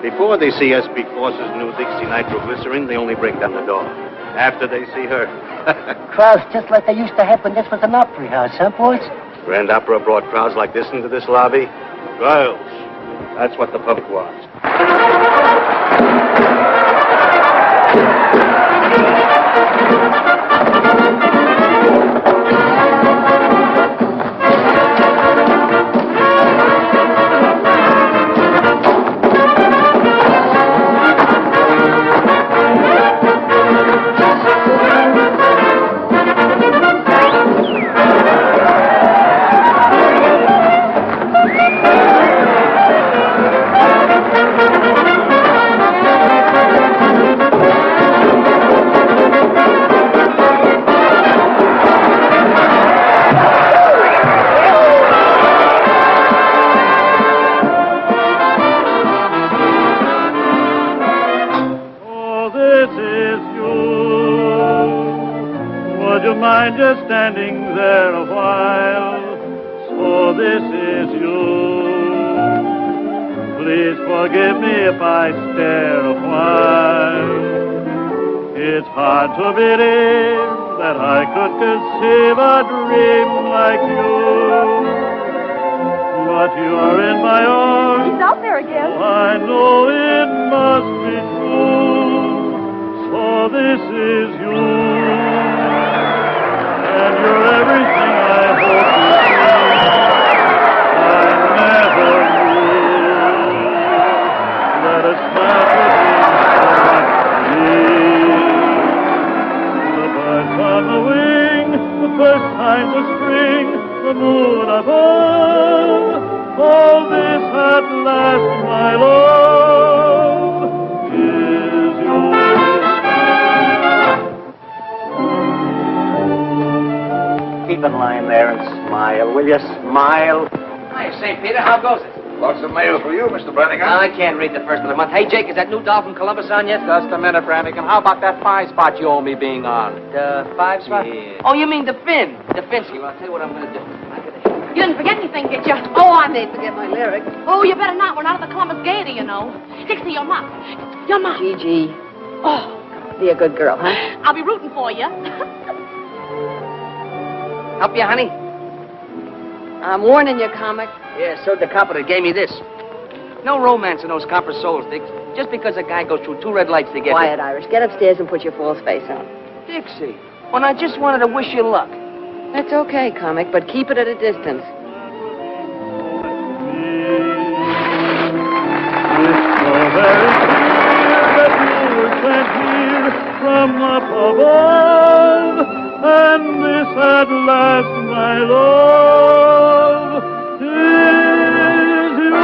Before they see us beat Foss's new Dixie nitroglycerin, they only break down the door. After they see her... Crowds just like they used to have when this was an opera house, huh, boys? Grand Opera brought crowds like this into this lobby. Girls. That's what the public wants. Just standing there a while, so this is you. Please forgive me if I stare a while. It's hard to believe that I could conceive a dream like you. But you're in my arms. He's out there again. I know it must be true. So this is you. And you're everything I hope to see. I never knew that a smile could be so much. The birds on the wing, the first signs of spring, the moon above, all this at last, my love, is yours. Keep in line there and smile, will you? Smile. Hi, St. Peter. How goes it? Lots of mail for you, Mr. Brannigan. I can't read the first of the month. Hey, Jake, is that new doll from Columbus on yet? Just a minute, Brannigan. How about that 5 spot you owe me being on? The 5 spot? Yeah. Oh, you mean the Finn? The Finsky. Well, I'll tell you what I'm going to do. You didn't forget anything, did you? Oh, I may forget my lyrics. Oh, you better not. We're not at the Columbus Gaiety, you know. Dixie, your mom. Your mom. Gigi. Oh, be a good girl, huh? I'll be rooting for you. Help you, honey? I'm warning you, comic. Yeah, so the copper that gave me this. No romance in those copper souls, Dick. Just because a guy goes through 2 red lights to get Quiet, Irish. Get upstairs and put your false face on. Dixie, when I just wanted to wish you luck. That's okay, comic, but keep it at a distance. From up above, and this at last, my love, is you.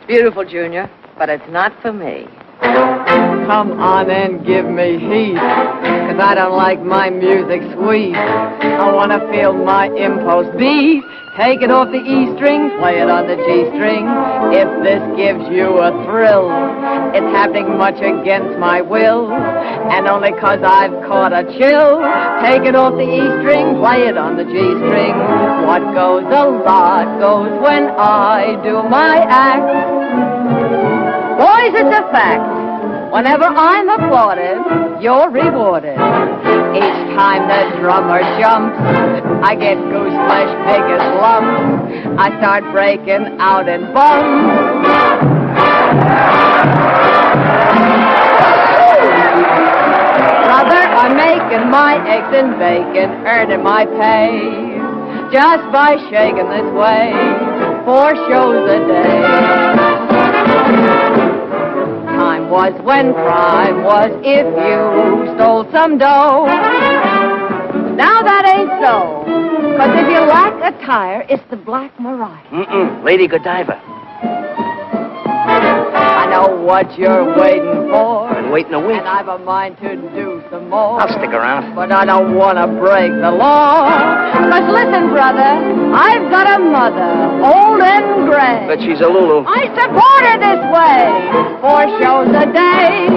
Beautiful, Junior, but it's not for me. Come on and give me heat, 'cause I don't like my music sweet. I want to feel my impulse beat. Take it off the E string, play it on the G string. If this gives you a thrill, it's happening much against my will, and only 'cause I've caught a chill. Take it off the E string, play it on the G string. What goes a lot goes when I do my act. Boys, it's a fact. Whenever I'm applauded, you're rewarded. Each time the drummer jumps, I get goose flesh big as lumps. I start breaking out in bumps. Brother, I'm making my eggs and bacon, earning my pay, just by shaking this way, 4 shows a day. Time was when crime was if you stole some dough. Now that ain't so, 'cause if you lack attire, it's the Black Mariah. Lady Godiva. I know what you're waiting for. Been waiting a week. And I've a mind to do some more. I'll stick around. But I don't want to break the law. 'Cause listen, brother, I've got a mother, old and gray. But she's a Lulu. I support her this way, 4 shows a day.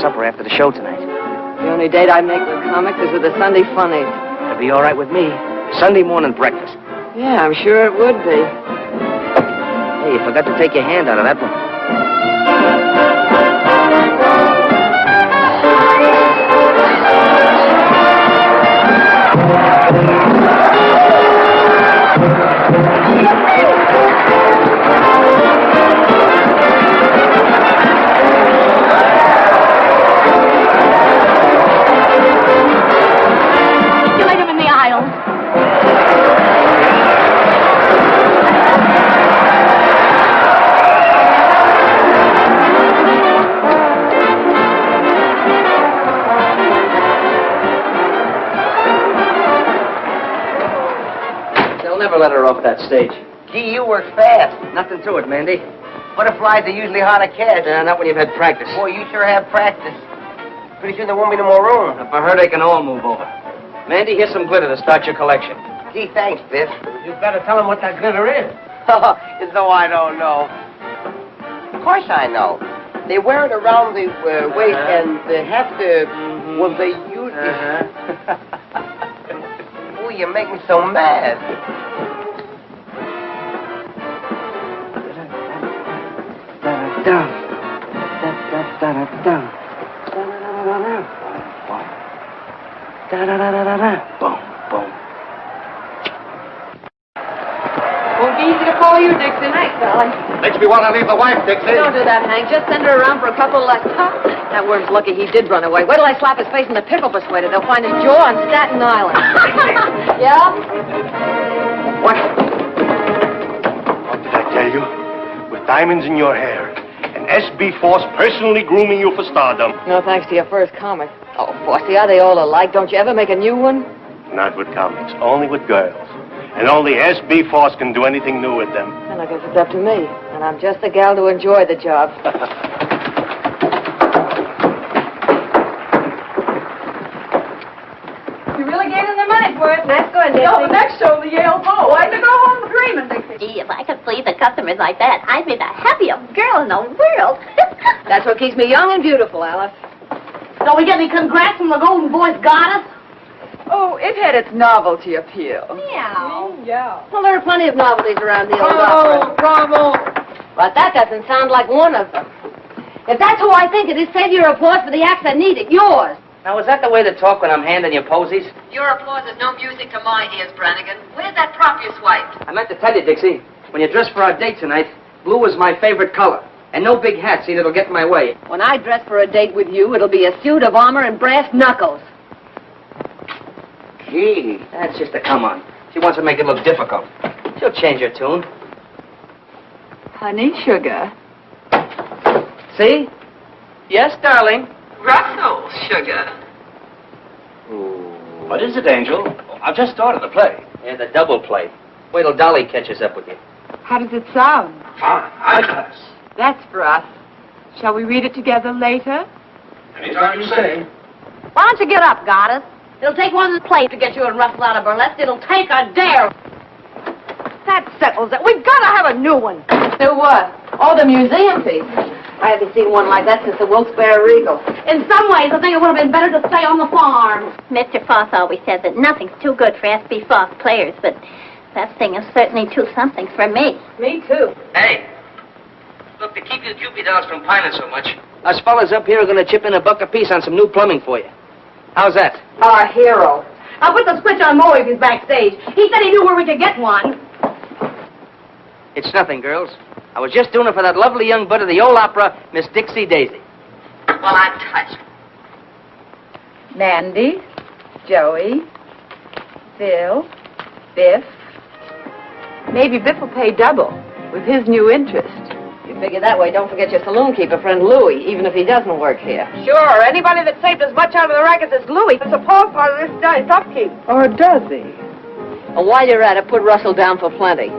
Supper after the show tonight. The only date I make with comics is with the Sunday funnies. It'll be all right with me. Sunday morning breakfast. Yeah, I'm sure it would be. Hey, you forgot to take your hand out of that one. Let her off that stage. Gee, you work fast. Nothing to it, Mandy. Butterflies are usually hard to catch. Not when you've had practice. Boy, you sure have practice. Pretty soon there won't be no more room. For her, they can all move over. Mandy, here's some glitter to start your collection. Gee, thanks, Biff. You better tell them what that glitter is. As though I don't know. Of course I know. They wear it around the waist and they have to... Well, they use it. Boy, you make me so mad. Won't be easy to follow you, Dixon. Thanks, Dolly. Makes me want to leave the wife, Dixie. Don't do that, Hank. Just send her around for a couple lessons. That worm's lucky he did run away. Wait till I slap his face in the pickle persuader. They'll find his jaw on Staten Island. Yeah? What? What did I tell you? With diamonds in your hair. And S.B. Foss personally grooming you for stardom. No thanks to your first comic. Oh, Fossy, are they all alike? Don't you ever make a new one? Not with comics, only with girls. And only S.B. Foss can do anything new with them. Then I guess it's up to me. And I'm just the gal to enjoy the job. You really gave them their money's worth. Nice going, Dixie. Yo, the next show, the Yale Bow. I had to go home dreaming, Dixie. Gee, if I could please the customers like that, I'd be the happiest girl in the world. That's what keeps me young and beautiful, Alice. Don't we get any congrats from the Golden Voice Goddess? Oh, it had its novelty appeal. Meow. Yeah. Well, there are plenty of novelties around the old Bravo, opera. bravo. But that doesn't sound like one of them. If that's who I think it is, save your applause for the acts that need it. Yours. Now, is that the way to talk when I'm handing you posies? Your applause is no music to my ears, Brannigan. Where's that prop you swiped? I meant to tell you, Dixie, when you dress for our date tonight, blue is my favorite color. And no big hat, see, that'll get in my way. When I dress for a date with you, it'll be a suit of armor and brass knuckles. Gee, that's just a come on. She wants to make it look difficult. She'll change her tune. Honey, sugar. See? Yes, darling. Russell, sugar. What is it, Angel? I've just started the play. Yeah, the double play. Wait till Dolly catches up with you. How does it sound? Fine. High class. That's for us. Shall we read it together later? Anytime you say. Why don't you get up, Goddess? It'll take one of the plays to get you and Russell out of burlesque. It'll take a dare. That settles it. We've got to have a new one. New what? Oh, the museum piece. I haven't seen one like that since the Wilkes-Barre Regal. In some ways, I think it would have been better to stay on the farm. Mr. Foss always says that nothing's too good for S.B. Foss players, but that thing is certainly too something for me. Me, too. Hey. Look, to keep you Cupid dolls from pining so much, us fellas up here are going to chip in $1 apiece on some new plumbing for you. How's that? Our hero. I'll put the switch on Moe if he's backstage. He said he knew where we could get one. It's nothing, girls. I was just doing it for that lovely young bud of the old opera, Miss Dixie Daisy. Well, I'm touched. Mandy, Joey, Phil, Biff. Maybe Biff will pay double with his new interest. You figure that way, don't forget your saloon keeper friend Louie, even if he doesn't work here. Sure, anybody that saved as much out of the racket as Louie is supposed part of this guy's upkeep. Or does he? Well, while you're at it, put Russell down for plenty.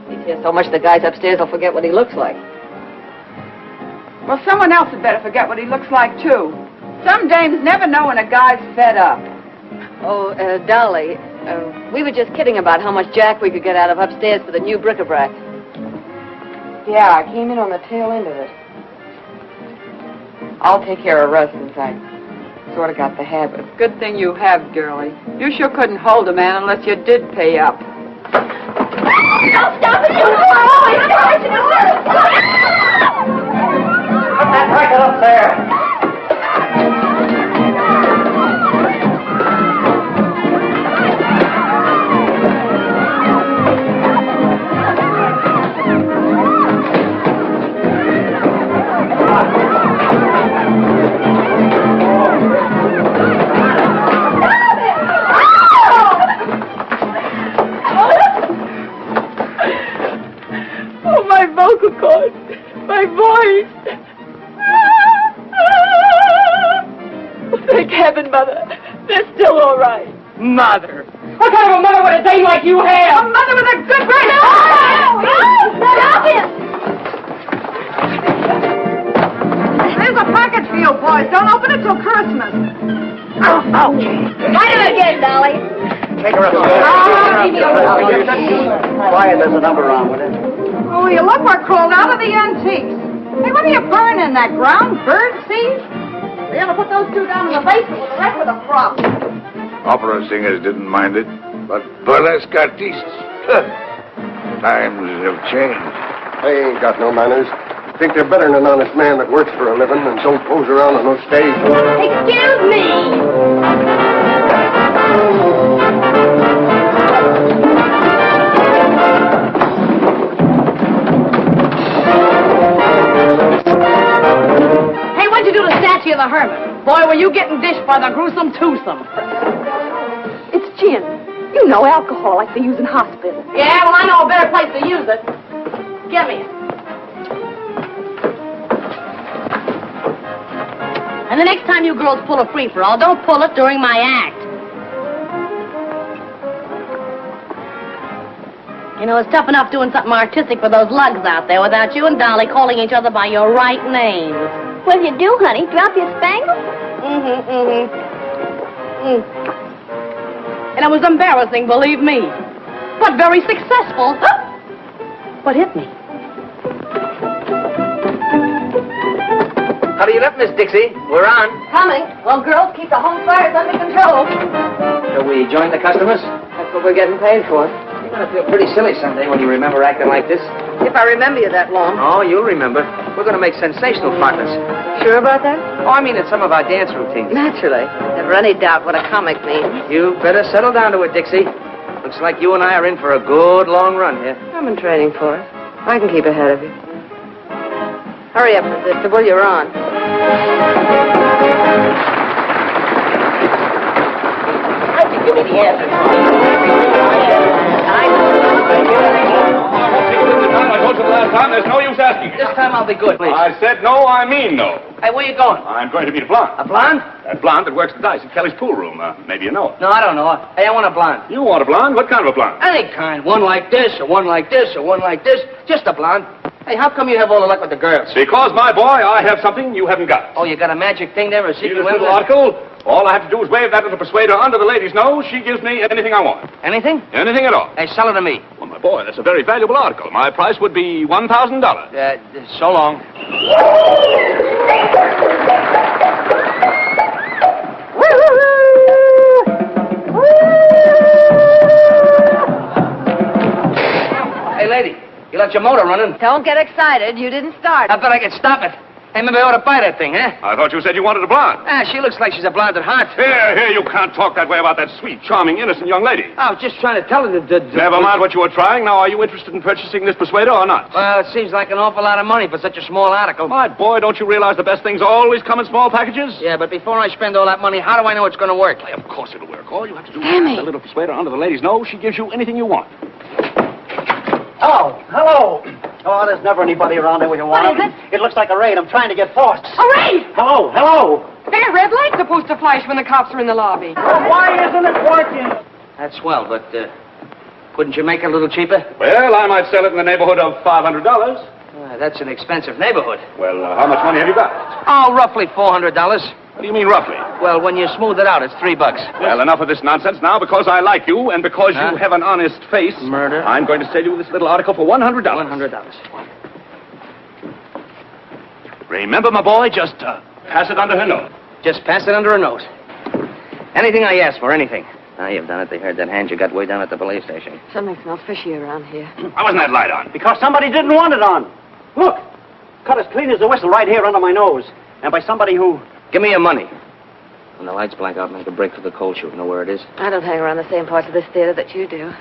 He's here so much the guys upstairs will forget what he looks like. Well, someone else had better forget what he looks like, too. Some dames never know when a guy's fed up. Oh, Dolly, we were just kidding about how much jack we could get out of upstairs for the new bric-a-brac. Yeah, I came in on the tail end of it. I'll take care of Russ since I sort of got the habit. Good thing you have, girlie. You sure couldn't hold a man unless you did pay up. Don't stop it! Put that racket up there. Oh, my vocal cords, my voice. Thank heaven, Mother, they're still all right. Mother? What kind of a mother would a dame like you have? A mother with a good brain. Stop it! There's a package for you, boys. Don't open it till Christmas. Ouch! Try it again, Dolly. Take her upstairs. Quiet, there's a number on with it. Oh, you look what crawled out of the antiques. Hey, what are you burning, that ground bird seed? We ought to put those two down in the basement with the rest of the prop. Opera singers didn't mind it, but burlesque artistes, times have changed. They ain't got no manners. Think they're better than an honest man that works for a living and don't pose around on no stage. Excuse me! Hey, what'd you do to Statue of the Hermit? Boy, were you getting dished by the gruesome twosome. It's gin. You know, alcohol like they use in hospitals. Yeah, well, I know a better place to use it. Give me it. And the next time you girls pull a free-for-all, don't pull it during my act. You know, it's tough enough doing something artistic for those lugs out there without you and Dolly calling each other by your right names. What'll you do, honey? Drop your spangle? And it was embarrassing, believe me. But very successful. What hit me? How do you look, Miss Dixie? We're on. Coming. Well, girls, keep the home fires under control. Shall we join the customers? That's what we're getting paid for. You're going to feel pretty silly someday when you remember acting like this. If I remember you that long. Oh, you'll remember. We're going to make sensational partners. Sure about that? Oh, I mean, it's some of our dance routines. Naturally. Never any doubt what a comic means. You better settle down to it, Dixie. Looks like you and I are in for a good long run here. I'm in training for it. I can keep ahead of you. Hurry up, Resistable. You're on. I can give me the answer. I told you the last time, there's no use asking. This time I'll be good, please. I said no, I mean no. Hey, where you going? I'm going to meet a blonde. A blonde? That blonde that works the dice at Kelly's pool room. Maybe you know her. No, I don't know. Hey, I want a blonde. You want a blonde? What kind of a blonde? Any kind. One like this, or one like this, or one like this. Just a blonde. Hey, how come you have all the luck with the girls? Because, my boy, I have something you haven't got. Oh, you got a magic thing there, a See secret this little weapon? article? All I have to do is wave that little persuader under the lady's nose. She gives me anything I want. Anything? Anything at all. Hey, sell it to me. Well, my boy, that's a very valuable article. My price would be $1,000. So long. Hey, lady, you left your motor running. Don't get excited. You didn't start. I bet I can stop it. Hey, maybe I ought to buy that thing, huh? I thought you said you wanted a blonde. She looks like she's a blonde at heart. Here, you can't talk that way about that sweet, charming, innocent young lady. I was just trying to tell her that... Never mind what you were trying. Now, are you interested in purchasing this persuader or not? Well, it seems like an awful lot of money for such a small article. My boy, don't you realize the best things always come in small packages? Yeah, but before I spend all that money, how do I know it's going to work? Of course it'll work. All you have to do is Sammy. put the little persuader under the lady's nose. She gives you anything you want. Oh, hello. Oh, there's never anybody around there where you want What is them. It looks like a raid. I'm trying to get Faust. A raid! Hello, hello. There, red light's supposed to flash when the cops are in the lobby. Why isn't it working? That's swell, but couldn't you make it a little cheaper? Well, I might sell it in the neighborhood of $500. That's an expensive neighborhood. Well, how much money have you got? Oh, roughly $400. What do you mean, roughly? Well, when you smooth it out, it's $3. Well, enough of this nonsense now. Because I like you and because you have an honest face. Murder. I'm going to sell you this little article for $100. $100. Remember, my boy, just pass it under her nose. Just pass it under a nose. Anything I ask for, anything. Now, you've done it. They heard that hand you got way down at the police station. Something smells fishy around here. Why wasn't that light on? Because somebody didn't want it on. Look, cut as clean as a whistle right here under my nose. And by somebody who... Give me your money. When the lights blank out, make a break for the coal chute. Know where it is? I don't hang around the same parts of this theater that you do.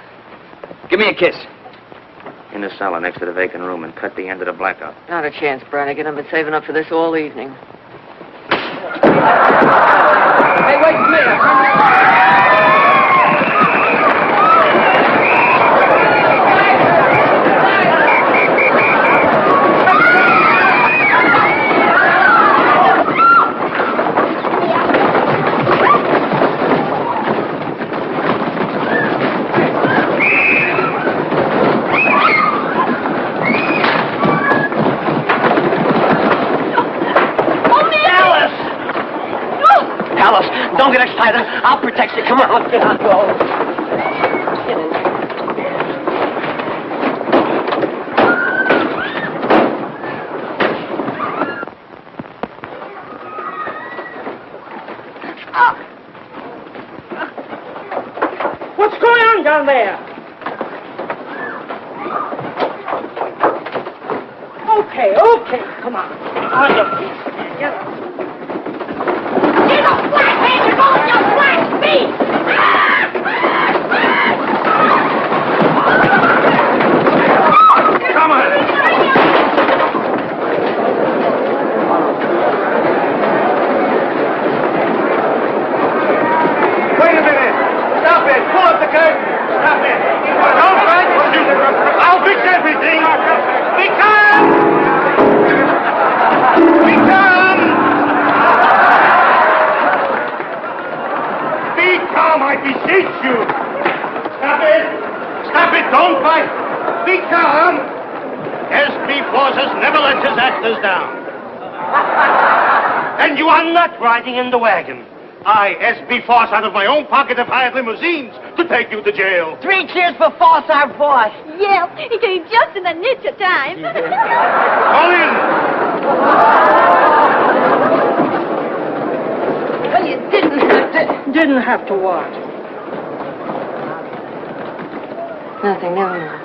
Give me a kiss. In the cellar next to the vacant room and cut the end of the blackout. Not a chance, Brannigan. I've been saving up for this all evening. Hey, wait for me. Don't get excited. I'll protect you. Come on, get on, go. Get in. What's going on down there? Okay. Come on. On your feet. Get up. You're the black man! You're going to black feet! Come on. Wait a minute. Stop it. Pull up the curtain. Stop it. Don't fight. I'll fix everything. Be calm. Be calm. Be calm, I beseech you. Stop it. Stop it. Don't fight. Be calm. S.B. Foss never lets his actors down. And you are not riding in the wagon. I, S.B. Foss, out of my own pocket have hired limousines to take you to jail. 3 cheers for Foss, our boss. Yep, he came just in the nick of time. Call in. Well, you didn't have to what? Nothing, never mind.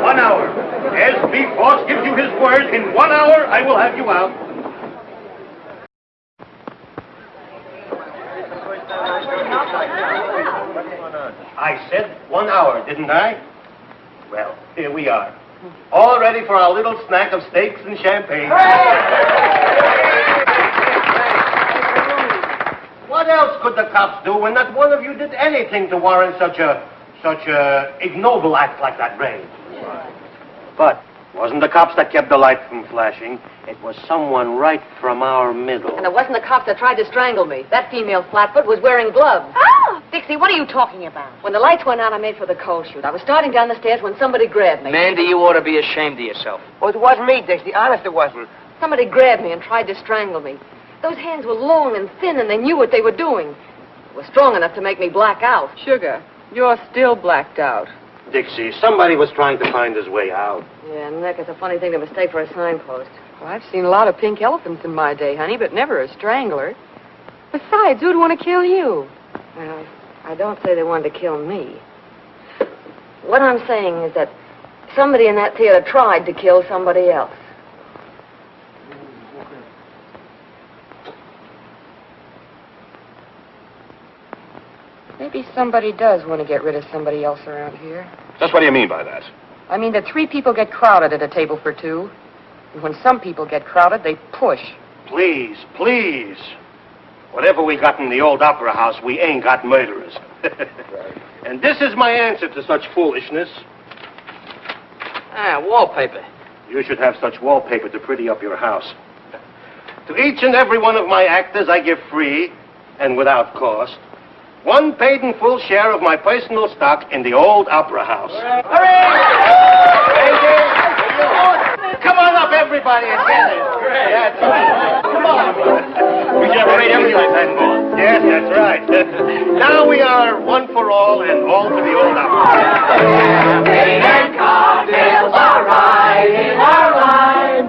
1 hour. S.B. Foss gives you his word. In 1 hour, I will have you out. I said 1 hour, didn't I? Well, here we are. All ready for our little snack of steaks and champagne. What else could the cops do when not one of you did anything to warrant such a ignoble act like that raid? But it wasn't the cops that kept the light from flashing. It was someone right from our middle. And it wasn't the cops that tried to strangle me. That female flatfoot was wearing gloves. Oh! Dixie, what are you talking about? When the lights went out, I made for the coal chute. I was starting down the stairs when somebody grabbed me. Mandy, you ought to be ashamed of yourself. Well, it wasn't me, Dixie. Honest, it wasn't. Somebody grabbed me and tried to strangle me. Those hands were long and thin, and they knew what they were doing. It was strong enough to make me black out. Sugar, you're still blacked out. Dixie, somebody was trying to find his way out. Yeah, Nick, it's a funny thing to mistake for a signpost. Well, I've seen a lot of pink elephants in my day, honey, but never a strangler. Besides, who'd want to kill you? Well, I don't say they wanted to kill me. What I'm saying is that somebody in that theater tried to kill somebody else. Maybe somebody does want to get rid of somebody else around here. Just what do you mean by that? I mean that 3 people get crowded at a table for 2. And when some people get crowded, they push. Please, please. Whatever we got in the old opera house, we ain't got murderers. And this is my answer to such foolishness. Ah, wallpaper. You should have such wallpaper to pretty up your house. To each and every one of my actors, I give free, and without cost, 1 paid in full share of my personal stock in the old opera house. Come on up, everybody, and get it. That's right. Come on. We should have a raid every time, boss. Yes, that's right. Now we are one for all and all for the old opera. Champagne and cocktails are right in our line.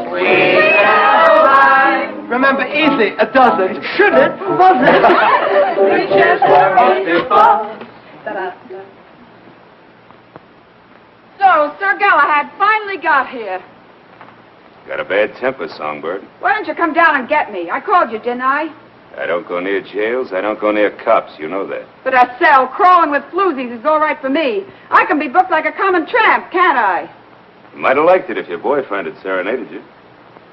Sweet and wine. Remember, easy, a dozen. Should it? Was it? 3 cheers for us before. So, Sir Galahad finally got here. Got a bad temper, Songbird. Why don't you come down and get me? I called you, didn't I? I don't go near jails. I don't go near cops. You know that. But a cell crawling with floozies is all right for me. I can be booked like a common tramp, can't I? You might have liked it if your boyfriend had serenaded you.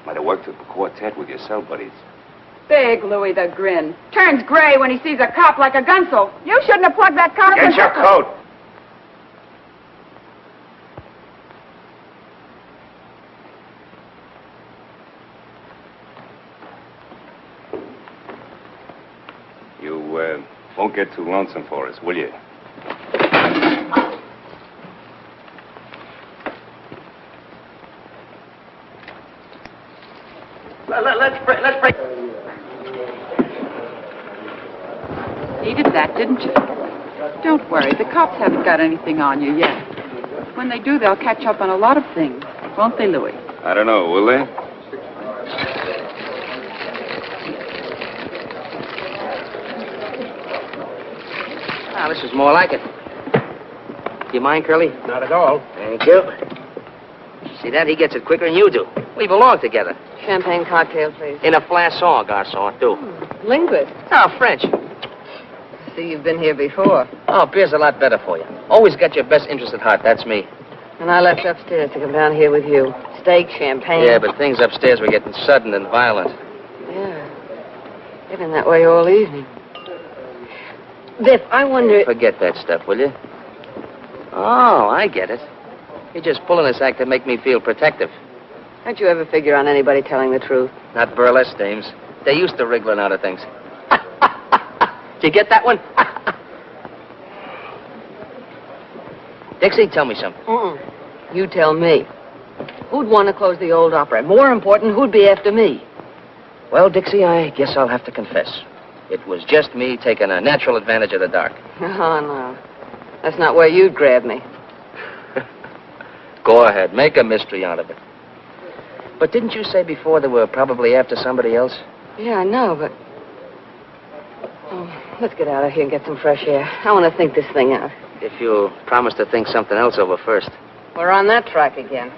Might have worked up a quartet with your cell buddies. Big Louis the Grin. Turns gray when he sees a cop like a gunsel. You shouldn't have plugged that cop. Get your coat. You won't get too lonesome for us, will you? Let's break. Needed that, didn't you? Don't worry, the cops haven't got anything on you yet. When they do, they'll catch up on a lot of things. Won't they, Louis? I don't know, will they? Ah, this is more like it. Do you mind, Curly? Not at all. Thank you. See that? He gets it quicker than you do. We belong together. Champagne cocktail, please. In a flasson, garçon, too. Linguist. Oh, French. See, you've been here before. Oh, beer's a lot better for you. Always got your best interest at heart. That's me. And I left upstairs to come down here with you. Steak, champagne. Yeah, but things upstairs were getting sudden and violent. Yeah. You've been that way all evening. Biff, I wonder... Forget that stuff, will you? Oh, I get it. You're just pulling this act to make me feel protective. Don't you ever figure on anybody telling the truth? Not burlesque dames. They used to wriggling out of things. Did you get that one? Dixie, tell me something. You tell me. Who'd want to close the old opera? More important, who'd be after me? Well, Dixie, I guess I'll have to confess. It was just me taking a natural advantage of the dark. Oh, no. That's not where you'd grab me. Go ahead. Make a mystery out of it. But didn't you say before they were probably after somebody else? Yeah, I know, but... Oh, let's get out of here and get some fresh air. I want to think this thing out. If you'll promise to think something else over first. We're on that track again.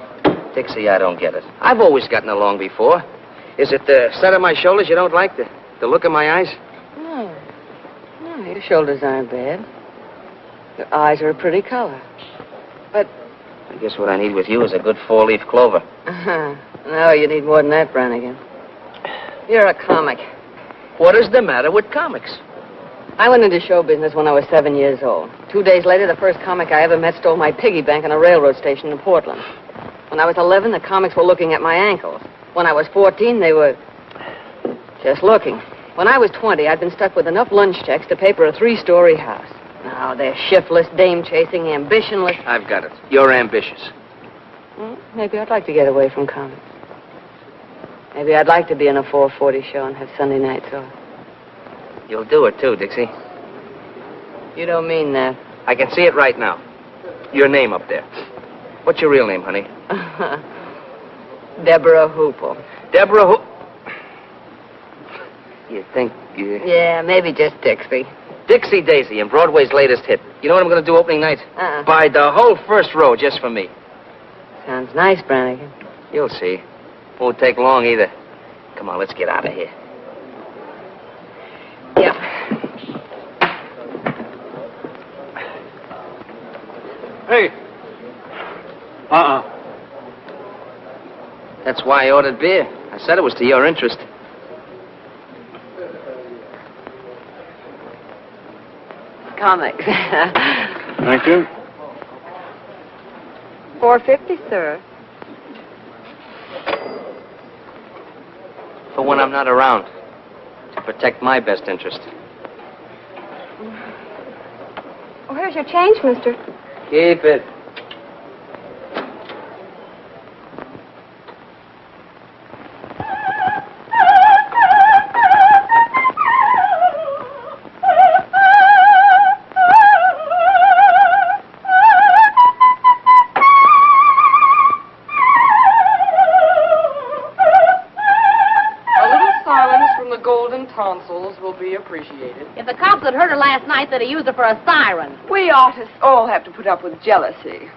Dixie, I don't get it. I've always gotten along before. Is it the set of my shoulders you don't like? The look in my eyes? No, your shoulders aren't bad. Your eyes are a pretty color. But... I guess what I need with you is a good four-leaf clover. No, you need more than that, Brannigan. You're a comic. What is the matter with comics? I went into show business when I was 7 years old. 2 days later, the first comic I ever met stole my piggy bank on a railroad station in Portland. When I was 11, the comics were looking at my ankles. When I was 14, they were just looking. When I was 20, I'd been stuck with enough lunch checks to pay for a 3-story house. Now, they're shiftless, dame-chasing, ambitionless. I've got it. You're ambitious. Well, maybe I'd like to get away from comics. Maybe I'd like to be in a 4:40 show and have Sunday nights off. You'll do it, too, Dixie. You don't mean that. I can see it right now. Your name up there. What's your real name, honey? Deborah Hoople. Deborah Hoople? You think you... Yeah, maybe just Dixie. Dixie Daisy and Broadway's latest hit. You know what I'm going to do opening night? Buy the whole first row just for me. Sounds nice, Brannigan. You'll see. Won't take long either. Come on, let's get out of here. Yeah. Hey. That's why I ordered beer. I said it was to your interest. Comics. Thank you. $4.50, sir. For when I'm not around. To protect my best interest. Oh, here's your change, mister. Keep it. Will be appreciated. If the cops had heard her last night, they'd have used her for a siren. We artists all have to put up with jealousy.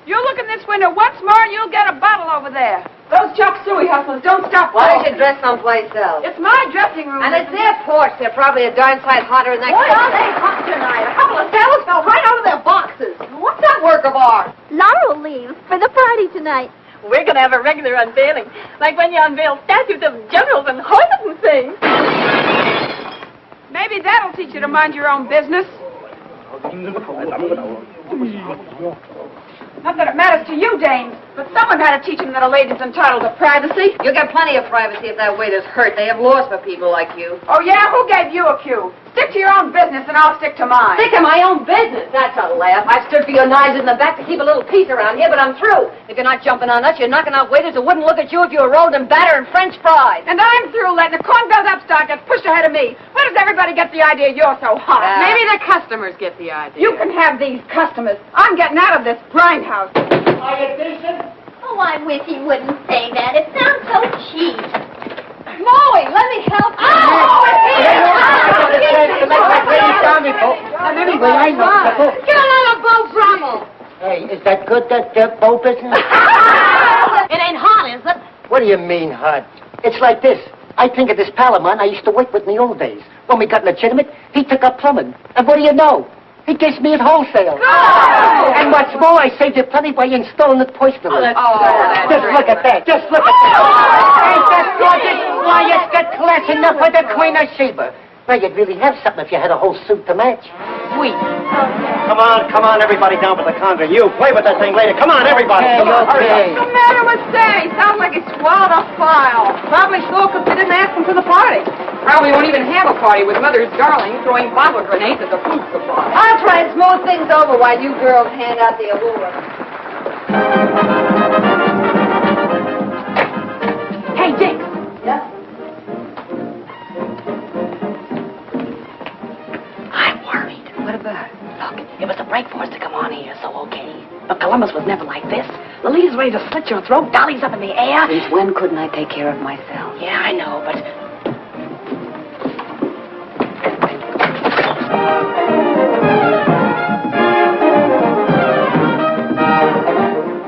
You look in this window once more and you'll get a bottle over there. Those chop suey hustlers don't stop. Why don't you dress someplace else? It's my dressing room. And it's their porch. They're probably a darn sight hotter than that. What are they hot tonight? A couple of sailors fell right out of their boxes. What's that work of art? Laurel leaves for the party tonight. We're going to have a regular unveiling, like when you unveil statues of generals and horses and things. Maybe that'll teach you to mind your own business. Not that it matters to you, dames, but someone had to teach them that a lady's entitled to privacy. You'll get plenty of privacy if that waiter's hurt. They have laws for people like you. Oh, yeah? Who gave you a cue? Stick to your own business and I'll stick to mine. Stick to my own business? That's a laugh. I've stood for your knives in the back to keep a little peace around here, but I'm through. If you're not jumping on us, you're knocking out waiters who wouldn't look at you if you were rolled in batter and French fries. And I'm through letting a corn-fed upstart get pushed ahead of me. Where does everybody get the idea you're so hot? Maybe the customers get the idea. You can have these customers. I'm getting out of this grindhouse. Are you decent? Oh, I wish he wouldn't say that. It sounds so cheap. Molly, let me help you. Anyway, I know. Get on a boat, Brummel. Hey, is that good, that boat business? It ain't hot, is it? What do you mean, hot? It's like this. I think of this pal of mine I used to work with in the old days. When we got legitimate, he took up plumbing. And what do you know? He gives me at wholesale. Oh! And what's more, I saved you plenty by installing it personally. Just look at that. Just look at that. Ain't that gorgeous? Why, it's got class enough for the Queen of Sheba. Now, you'd really have something if you had a whole suit to match. Sweet. Come on. come on, everybody down with the conga. You play with that thing later. Come on, everybody. Come on, hurry What's the matter with Say? Sounds like he swallowed a file. Probably so because they didn't ask him to the party. Probably won't even have a party with Mother's darling throwing bottle grenades at the food supply. I'll try and smooth things over while you girls hand out the allure. Hey, Dick. Yeah? I'm worried. What about it? Look, it was a break for us to come on here, so okay. But Columbus was never like this. Lolita's ready to slit your throat. Dolly's up in the air. Since when couldn't I take care of myself? Yeah, I know, but...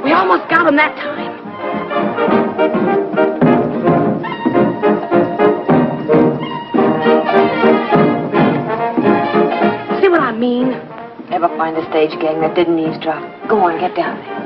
We almost got him that time. See what I mean? Ever find a stage gang that didn't eavesdrop? Go on, get down there.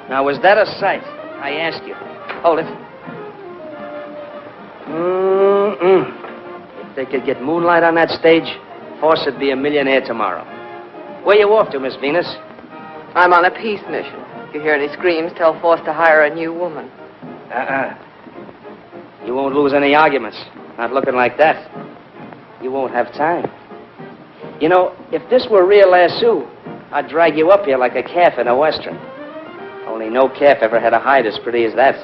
Now, was that a sight? I ask you. Hold it. If they could get moonlight on that stage, Foss would be a millionaire tomorrow. Where you off to, Miss Venus? I'm on a peace mission. If you hear any screams, tell Foss to hire a new woman. You won't lose any arguments. Not looking like that. You won't have time. You know, if this were real lasso, I'd drag you up here like a calf in a western. Only no calf ever had a hide as pretty as that.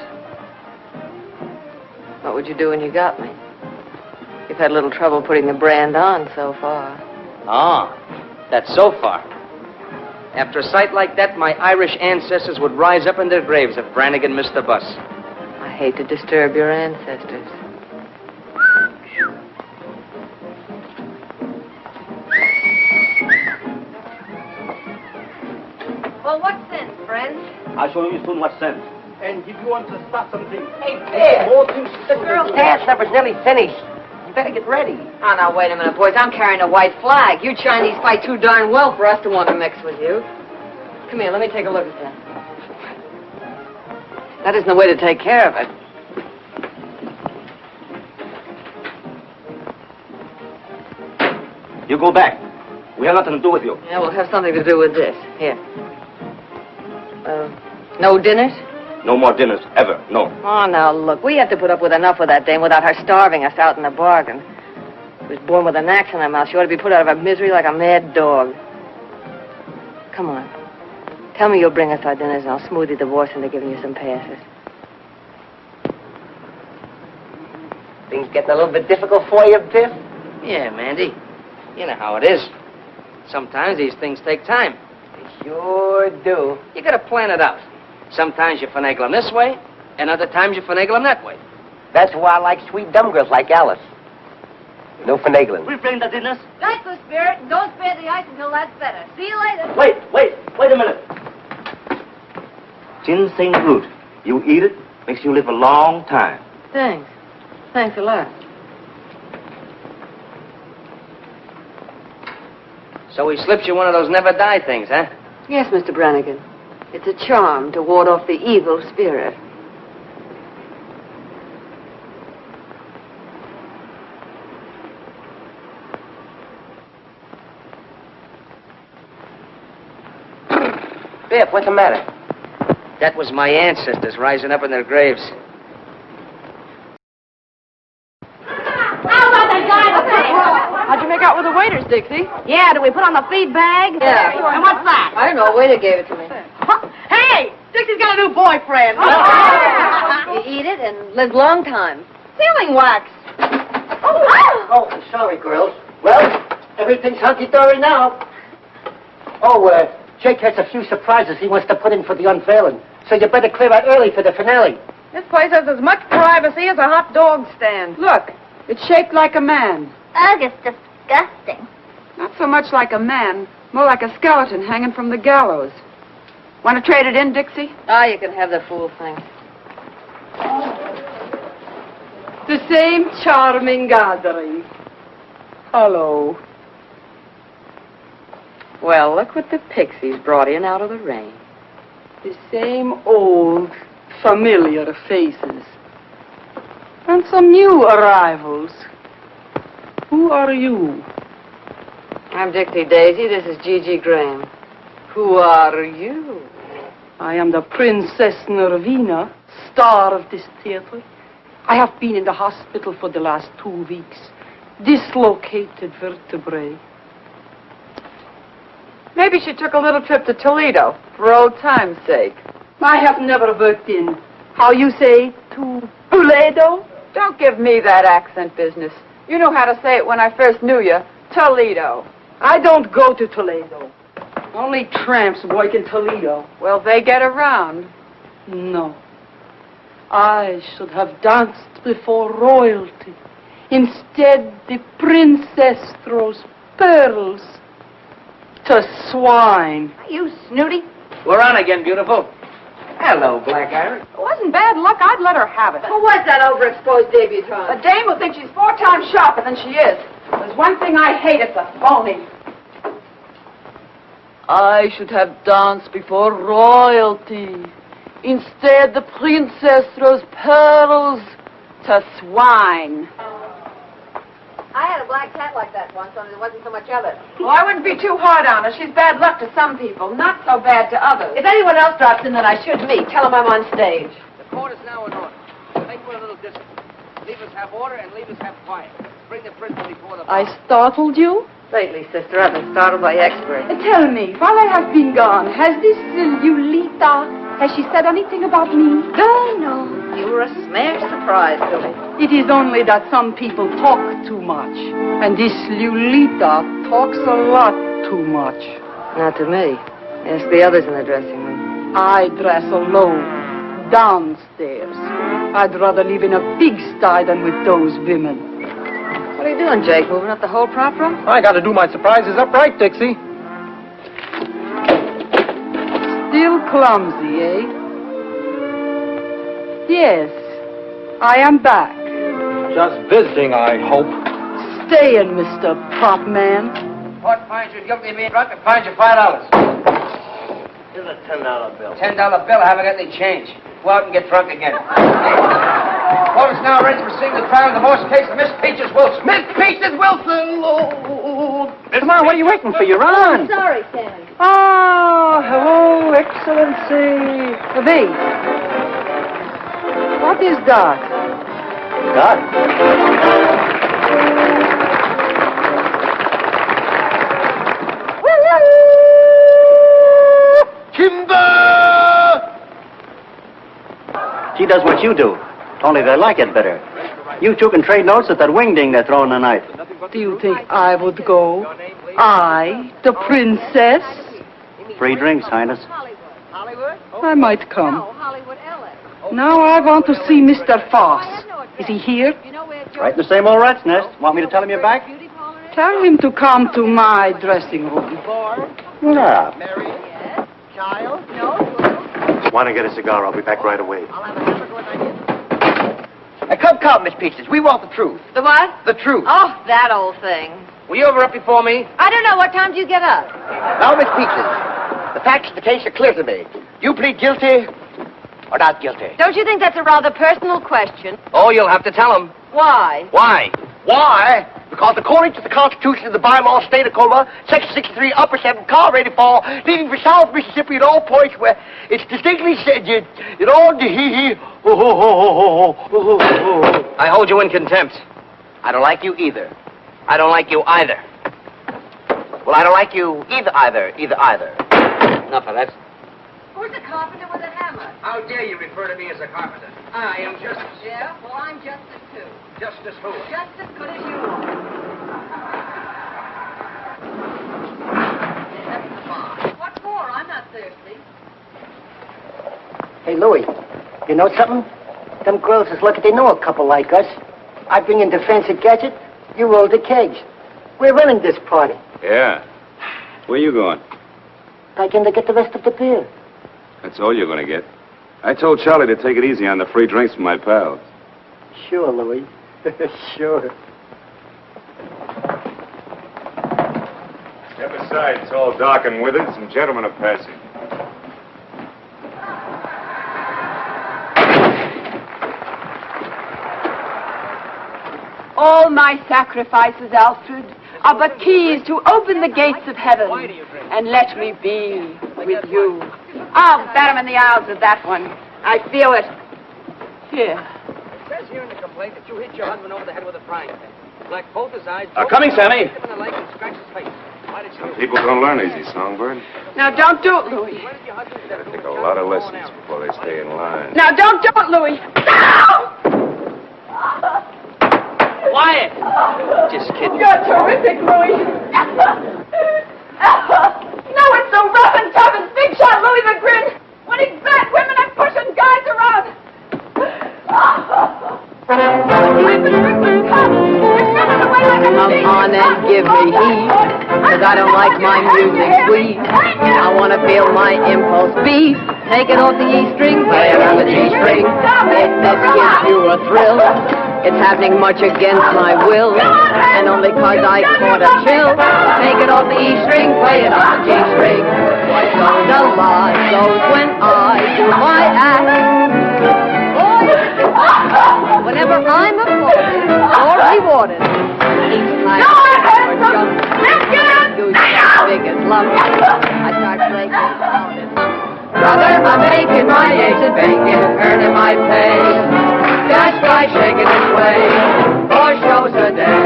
What would you do when you got me? You've had a little trouble putting the brand on so far. Ah, that's so far. After a sight like that, my Irish ancestors would rise up in their graves if Brannigan missed the bus. I hate to disturb your ancestors. Well, what sense, friends? I'll show you soon what sense. And if you want to start something... Hey, Biff! The girl's dance number's nearly finished. You better get ready. Oh, now, wait a minute, boys. I'm carrying a white flag. You Chinese fight too darn well for us to want to mix with you. Come here, let me take a look at that. That isn't the way to take care of it. You go back. We have nothing to do with you. Yeah, we'll have something to do with this. Here. No dinners? No more dinners, ever. No. Oh, now, look, we have to put up with enough of that dame without her starving us out in the bargain. She was born with an axe in her mouth. She ought to be put out of her misery like a mad dog. Come on. Tell me you'll bring us our dinners, and I'll smooth your divorce into giving you some passes. Things getting a little bit difficult for you, Biff? Yeah, Mandy. You know how it is. Sometimes these things take time. They sure do. You gotta plan it out. Sometimes you finagle them this way, and other times you finagle them that way. That's why I like sweet dumb girls like Alice. No finagling. We bring the dinners. Nice, the spirit, and don't spare the ice until that's better. See you later. Wait a minute. Ginseng root. You eat it, makes you live a long time. Thanks. Thanks a lot. So he slips you one of those never die things, huh? Yes, Mr. Brannigan. It's a charm to ward off the evil spirit. Biff, what's the matter? That was my ancestors rising up in their graves. How'd you make out with the waiters, Dixie? Yeah, do we put on the feed bag? Yeah. And what's that? I don't know. A waiter gave it to me. Hey, Dixie's got a new boyfriend. You eat it and live long time. Sealing wax. Oh, sorry, girls. Well, everything's hunky-dory now. Oh, Jake has a few surprises he wants to put in for the unveiling, so you better clear out early for the finale. This place has as much privacy as a hot dog stand. Look, it's shaped like a man. Ugh, it's disgusting. Not so much like a man, more like a skeleton hanging from the gallows. Want to trade it in, Dixie? Ah, you can have the fool thing. The same charming gathering. Hello. Well, look what the pixies brought in out of the rain. The same old, familiar faces. And some new arrivals. Who are you? I'm Dixie Daisy. This is Gigi Graham. Who are you? I am the Princess Nirvena, star of this theater. I have been in the hospital for the last 2 weeks. Dislocated vertebrae. Maybe she took a little trip to Toledo for old time's sake. I have never worked in, how you say, to Toledo? Don't give me that accent business. You know how to say it when I first knew you. Toledo. I don't go to Toledo. Only tramps work in Toledo. Well, they get around. No. I should have danced before royalty. Instead, the princess throws pearls to swine. You snooty. We're on again, beautiful. Hello, Black Iris. It wasn't bad luck. I'd let her have it. Who was that overexposed debutante? A dame who thinks she's 4 times sharper than she is. There's one thing I hate, it's a phony. I should have danced before royalty. Instead, the princess throws pearls to swine. I had a black cat like that once, only there wasn't so much of it. Well, I wouldn't be too hard on her. She's bad luck to some people, not so bad to others. If anyone else drops in that I should meet, tell them I'm on stage. The court is now in order. Make for a little distance. Leave us have order and leave us have quiet. Bring the prisoner before the bar. I startled you? Lately, sister, I've been startled by experts. Tell me, while I have been gone, has this Lolita, has she said anything about me? No. You were a smash surprise to me. It is only that some people talk too much. And this Lolita talks a lot too much. Not to me. Ask the others in the dressing room. I dress alone, downstairs. I'd rather live in a pigsty than with those women. What are you doing, Jake? Moving up the whole prop room? I gotta do my surprises upright, Dixie. Still clumsy, eh? Yes, I am back. Just visiting, I hope. Staying, Mr. Prop Man. Court finds you guilty of being drunk and fines you $5. Here's a $10 bill. $10 bill, I haven't got any change. Go out and get drunk again. Court is now ready to proceed with the trial of the divorce case of Miss Peaches Wilson. Miss Peaches Wilson! Oh. Come on, what are you waiting for? You're on. Sorry, Sam. Ah, hello, Excellency. Wait. What is that? God. Timber! She does what you do, only they like it better. You two can trade notes at that wingding they're throwing tonight. Do you think I would go? I, the princess? Free drinks, Highness. I might come. Now I want to see Mr. Foss. Is he here? Right in the same old rat's nest. Want me to tell him you're back? Tell him to come to my dressing room. Yeah. Child? No. Want to get a cigar? I'll be back right away. Come, Miss Peaches. We want the truth. The what? The truth. Oh, that old thing. Were you ever up before me? I don't know. What time do you get up? Now, Miss Peaches, the facts of the case are clear to me. You plead guilty or not guilty? Don't you think that's a rather personal question? Oh, you'll have to tell him. Why? Why? Why? Because according to the Constitution of the bylaws of the state of Oklahoma, Section 63, Upper 7, car ready to fall, leaving for South Mississippi at all points where it's distinctly said, I hold you in contempt. I don't like you either. I don't like you either. Well, I don't like you either. Enough of that. Who's a carpenter with a hammer? How dare you refer to me as a carpenter? I am Justice. Yeah? Well, I'm Justice, too. Justice who? Just as good as you are. What for? I'm not thirsty. Hey, Louie, you know something? Them girls is lucky they know a couple like us. I bring in the fancy gadget, you roll the kegs. We're running this party. Yeah. Where you going? Back in to get the rest of the beer. That's all you're going to get. I told Charlie to take it easy on the free drinks from my pals. Sure, Louie. Sure. Step aside. It's all dark and withered. Some gentlemen are passing. All my sacrifices, Alfred, are but keys to open the gates of heaven and let me be with you. I'll bet him in the aisles with that one. I feel it. Here. It says here in the complaint that you hit your husband over the head with a frying pan. Black both his eyes. Coming, Sammy. Hit him in the leg and scratch his face. Why did you... People don't learn easy, Songbird. Now, don't do it, Louis. They take a lot of lessons before they stay in line. Now, don't do it, Louis. Quiet! Just kidding. You're terrific, Louis. No, it's so rough and tough and big shot Louis McGrin. When he's back, women are pushing guys around. Come on and give me heat, 'cause I don't like my music sweet. I want to feel my impulse beat. Take it off the E string, play it on the G string. If this gives you a thrill, it's happening much against my will, and only 'cause I caught a chill. Take it off the E string, play it on the G string. What goes a lot goes when I do my act. Whenever I'm applauded or rewarded, each time I jump, goose big as lump, I start playing loudest. Brother, I'm making my eggs and bacon, earning my pay, just by shaking and swaying, 4 shows a day.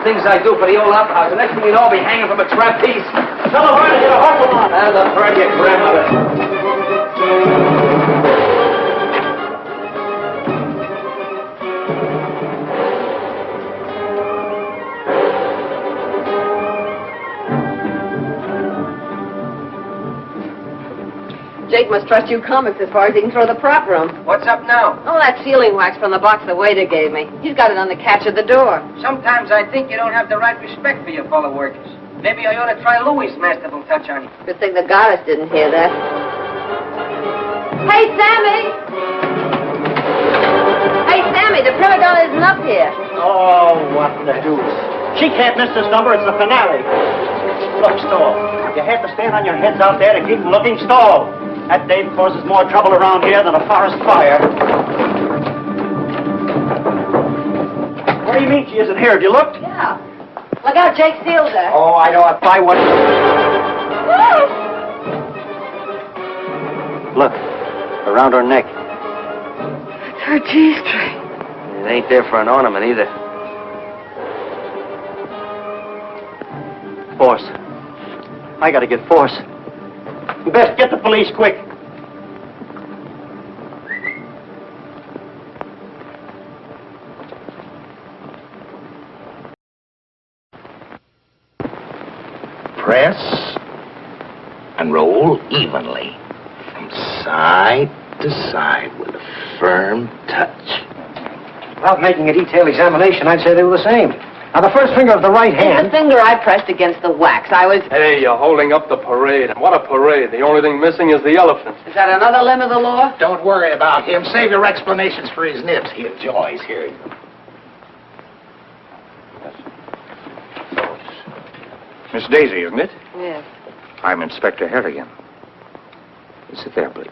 Things I do for the old opera house. The next thing you know, I'll be hanging from a trapeze. Tell the Verne to get a hustle on. And the Verne, your grandmother. Jake must trust you comics as far as he can throw the prop room. What's up now? Oh, that sealing wax from the box the waiter gave me. He's got it on the catch of the door. Sometimes I think you don't have the right respect for your fellow workers. Maybe I ought to try Louis' masterful touch on you. Good thing the goddess didn't hear that. Hey, Sammy! Hey, Sammy, the prima donna isn't wasn't up here. Oh, what the deuce. She can't miss this number. It's the finale. Look, stall. You have to stand on your heads out there to keep them looking. Stall. That dame causes more trouble around here than a forest fire. What do you mean she isn't here? Have you looked? Yeah. Look out, Jake sealed her. Oh, I know. If I was... Look. Around her neck. It's her G-string. It ain't there for an ornament either. Force. I gotta get Force. You best get the police quick. Press and roll evenly from side to side with a firm touch. Without making a detailed examination, I'd say they were the same. Now, the first finger of the right hand... The finger I pressed against the wax. I was... Hey, you're holding up the parade. And what a parade. The only thing missing is the elephant. Is that another limb of the law? Don't worry about him. Save your explanations for his nibs. He enjoys hearing them. Miss Daisy, isn't it? Yes. I'm Inspector Harrigan. Sit there, please.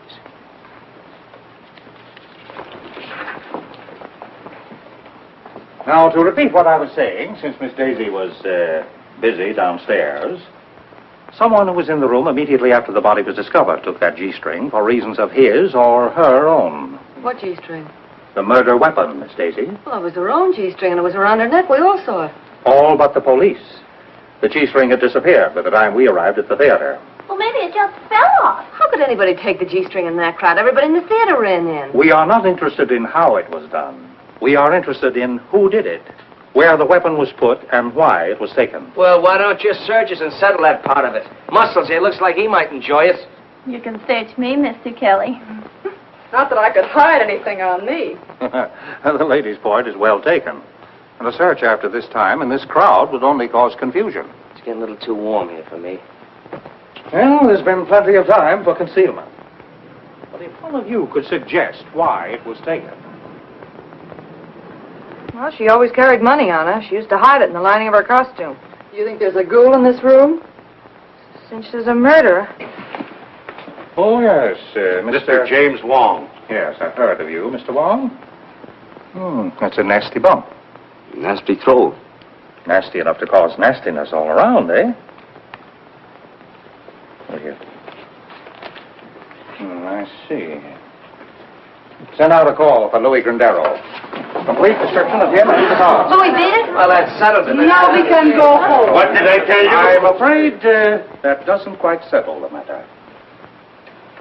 Now, to repeat what I was saying, since Miss Daisy was busy downstairs, someone who was in the room immediately after the body was discovered took that G-string for reasons of his or her own. What G-string? The murder weapon, Miss Daisy. Well, it was her own G-string, and it was around her neck. We all saw it. All but the police. The G-string had disappeared by the time we arrived at the theater. Well, maybe it just fell off. How could anybody take the G-string in that crowd? Everybody in the theater ran in. We are not interested in how it was done. We are interested in who did it, where the weapon was put, and why it was taken. Well, why don't you search us and settle that part of it? Muscles here looks like he might enjoy it. You can search me, Mr. Kelly. Not that I could hide anything on me. The lady's point is well taken. And a search after this time in this crowd would only cause confusion. It's getting a little too warm here for me. Well, there's been plenty of time for concealment. But if one of you could suggest why it was taken. Well, she always carried money on her. She used to hide it in the lining of her costume. You think there's a ghoul in this room? Since she's a murderer. Oh, yes, Mr. James Wong. Yes, I've heard of you, Mr. Wong. That's a nasty bump. Nasty throw. Nasty enough to cause nastiness all around, eh? Look here. I see. Send out a call for Louis Grindero. Complete description of him and the car. Louis beat it? Well, that settles it. Now we can go home. What did I tell you? I'm afraid that doesn't quite settle the matter.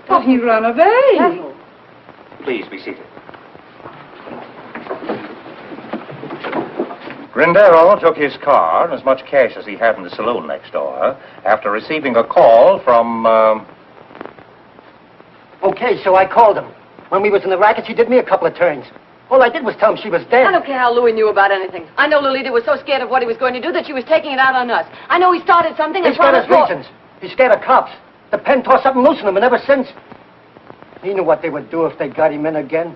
But he ran away. Please be seated. Grindero took his car and as much cash as he had in the saloon next door after receiving a call from, Okay, so I called him. When we was in the racket, she did me a couple of turns. All I did was tell him she was dead. I don't care how Louis knew about anything. I know Lolita was so scared of what he was going to do that she was taking it out on us. I know he started something and He's got his reasons. He's scared of cops. The pen tore something loose in him, and ever since... He knew what they would do if they got him in again.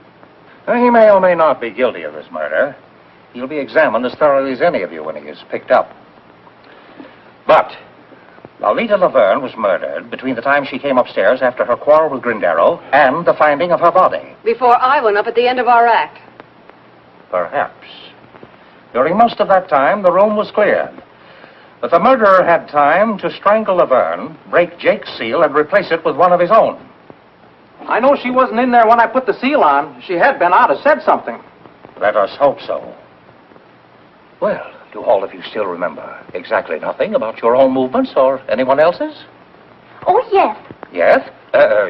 He may or may not be guilty of this murder. He'll be examined as thoroughly as any of you when he is picked up. But Lolita Laverne was murdered between the time she came upstairs after her quarrel with Grindero and the finding of her body. Before I went up at the end of our act. Perhaps. During most of that time, the room was cleared. But the murderer had time to strangle Laverne, break Jake's seal, and replace it with one of his own. I know she wasn't in there when I put the seal on. If she had been, I'd have said something. Let us hope so. Well, do all of you still remember exactly nothing about your own movements or anyone else's? Oh, yes. Yes?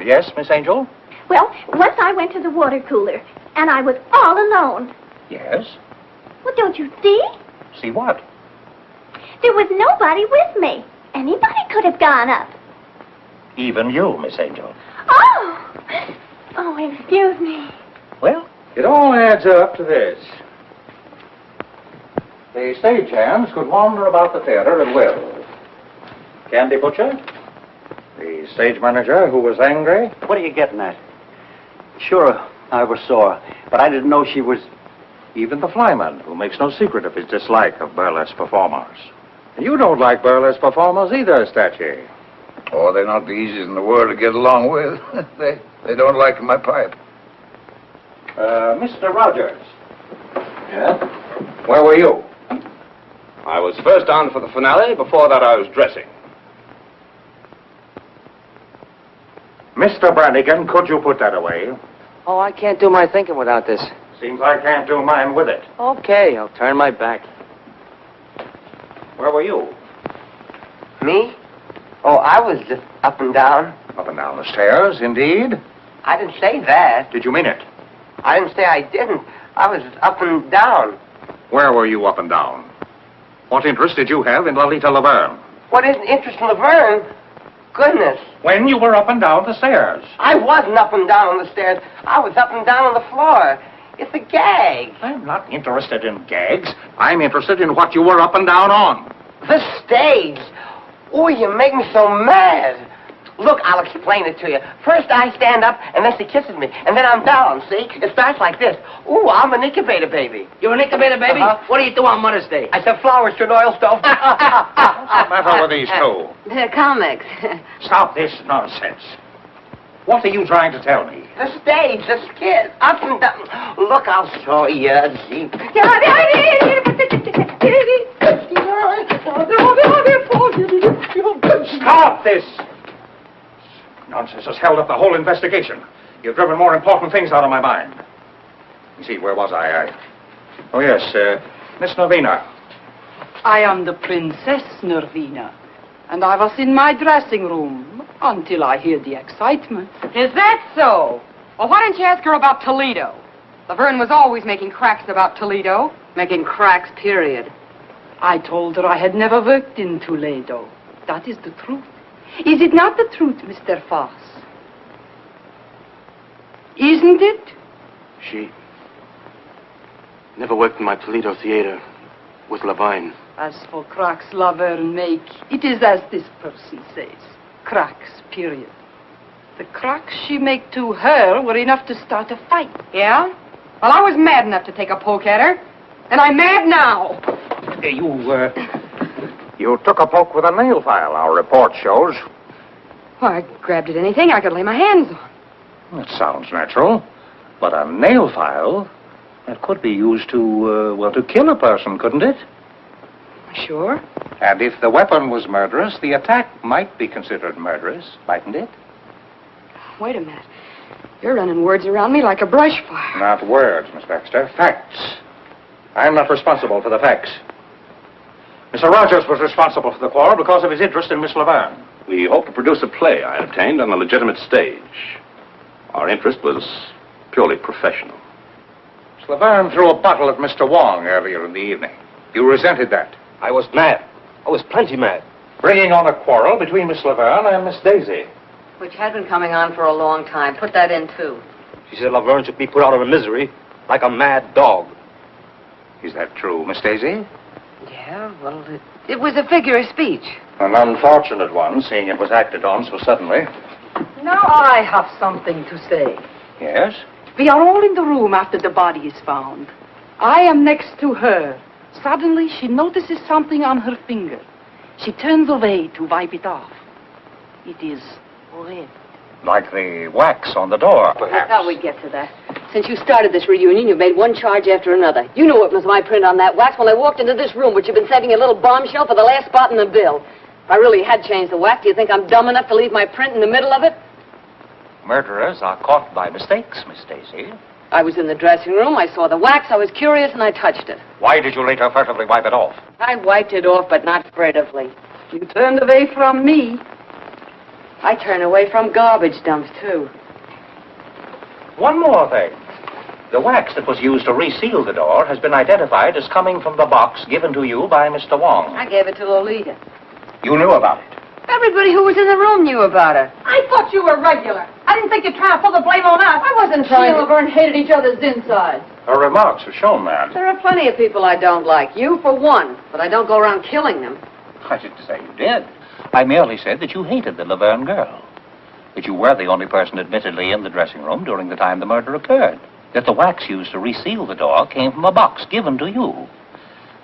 Yes, Miss Angel? Well, once I went to the water cooler, and I was all alone. Yes? Well, don't you see? See what? There was nobody with me. Anybody could have gone up. Even you, Miss Angel. Oh! Oh, excuse me. Well, it all adds up to this. The stagehands could wander about the theater at will. Candy Butcher, the stage manager who was angry. What are you getting at? Sure, I ever saw her, but I didn't know she was... Even the flyman, who makes no secret of his dislike of burlesque performers. You don't like burlesque performers either, Statue. Oh, they're not the easiest in the world to get along with. they don't like my pipe. Mr. Rogers. Yeah? Where were you? I was first on for the finale. Before that, I was dressing. Mr. Brannigan, could you put that away? Oh, I can't do my thinking without this. Seems I can't do mine with it. Okay, I'll turn my back. Where were you? Me? Oh, I was just up and down. Up and down the stairs, indeed. I didn't say that. Did you mean it? I didn't say I didn't. I was just up and down. Where were you up and down? What interest did you have in Lolita Laverne? What is an interest in Laverne? Goodness. When you were up and down the stairs. I wasn't up and down on the stairs. I was up and down on the floor. It's a gag. I'm not interested in gags. I'm interested in what you were up and down on. The stage. Oh, you make me so mad. Look, I'll explain it to you. First I stand up, and then she kisses me, and then I'm down, see? It starts like this. Ooh, I'm an incubator baby. You're an incubator baby? What do you do on Mother's Day? I sell flowers to an oil stove. What's the matter with these two? They're comics. Stop this nonsense. What are you trying to tell me? The stage, the skit, up and down. Look, I'll show you. Stop this! Nonsense has held up the whole investigation. You've driven more important things out of my mind. You see, where was I? Oh, yes, Miss Nirvena. I am the Princess Nirvena, and I was in my dressing room until I heard the excitement. Is that so? Well, why didn't you ask her about Toledo? Laverne was always making cracks about Toledo. Making cracks, period. I told her I had never worked in Toledo. That is the truth. Is it not the truth, Mr. Foss? Isn't it? She never worked in my Toledo theater with Laverne. As for cracks Laverne make, it is as this Percy says. Cracks, period. The cracks she make to her were enough to start a fight. Yeah? Well, I was mad enough to take a poke at her. And I'm mad now. You took a poke with a nail file, our report shows. Well, I grabbed at anything I could lay my hands on. That sounds natural. But a nail file, that could be used to kill a person, couldn't it? Sure. And if the weapon was murderous, the attack might be considered murderous, mightn't it? Wait a minute. You're running words around me like a brush fire. Not words, Miss Baxter. Facts. I'm not responsible for the facts. Mr. Rogers was responsible for the quarrel because of his interest in Miss Laverne. We hope to produce a play I obtained on a legitimate stage. Our interest was purely professional. Miss Laverne threw a bottle at Mr. Wong earlier in the evening. You resented that. I was mad. I was plenty mad. Bringing on a quarrel between Miss Laverne and Miss Daisy. Which had been coming on for a long time. Put that in, too. She said Laverne should be put out of her misery like a mad dog. Is that true, Miss Daisy? Yeah, well, it was a figure of speech. An unfortunate one, seeing it was acted on so suddenly. Now I have something to say. Yes? We are all in the room after the body is found. I am next to her. Suddenly, she notices something on her finger. She turns away to wipe it off. It is red. Like the wax on the door, perhaps. I thought we'd get to that. Since you started this reunion, you've made one charge after another. You knew it was my print on that wax when I walked into this room, which you've been saving a little bombshell for the last spot in the bill. If I really had changed the wax, do you think I'm dumb enough to leave my print in the middle of it? Murderers are caught by mistakes, Miss Daisy. I was in the dressing room, I saw the wax, I was curious, and I touched it. Why did you later furtively wipe it off? I wiped it off, but not furtively. You turned away from me. I turn away from garbage dumps, too. One more thing. The wax that was used to reseal the door has been identified as coming from the box given to you by Mr. Wong. I gave it to Lolita. You knew about it? Everybody who was in the room knew about it. I thought you were regular. I didn't think you'd try to pull the blame on us. I wasn't trying to... Laverne hated each other's insides. Her remarks have shown that. There are plenty of people I don't like. You, for one. But I don't go around killing them. I didn't say you did. I merely said that you hated the Laverne girl. That you were the only person admittedly in the dressing room during the time the murder occurred. that the wax used to reseal the door came from a box given to you,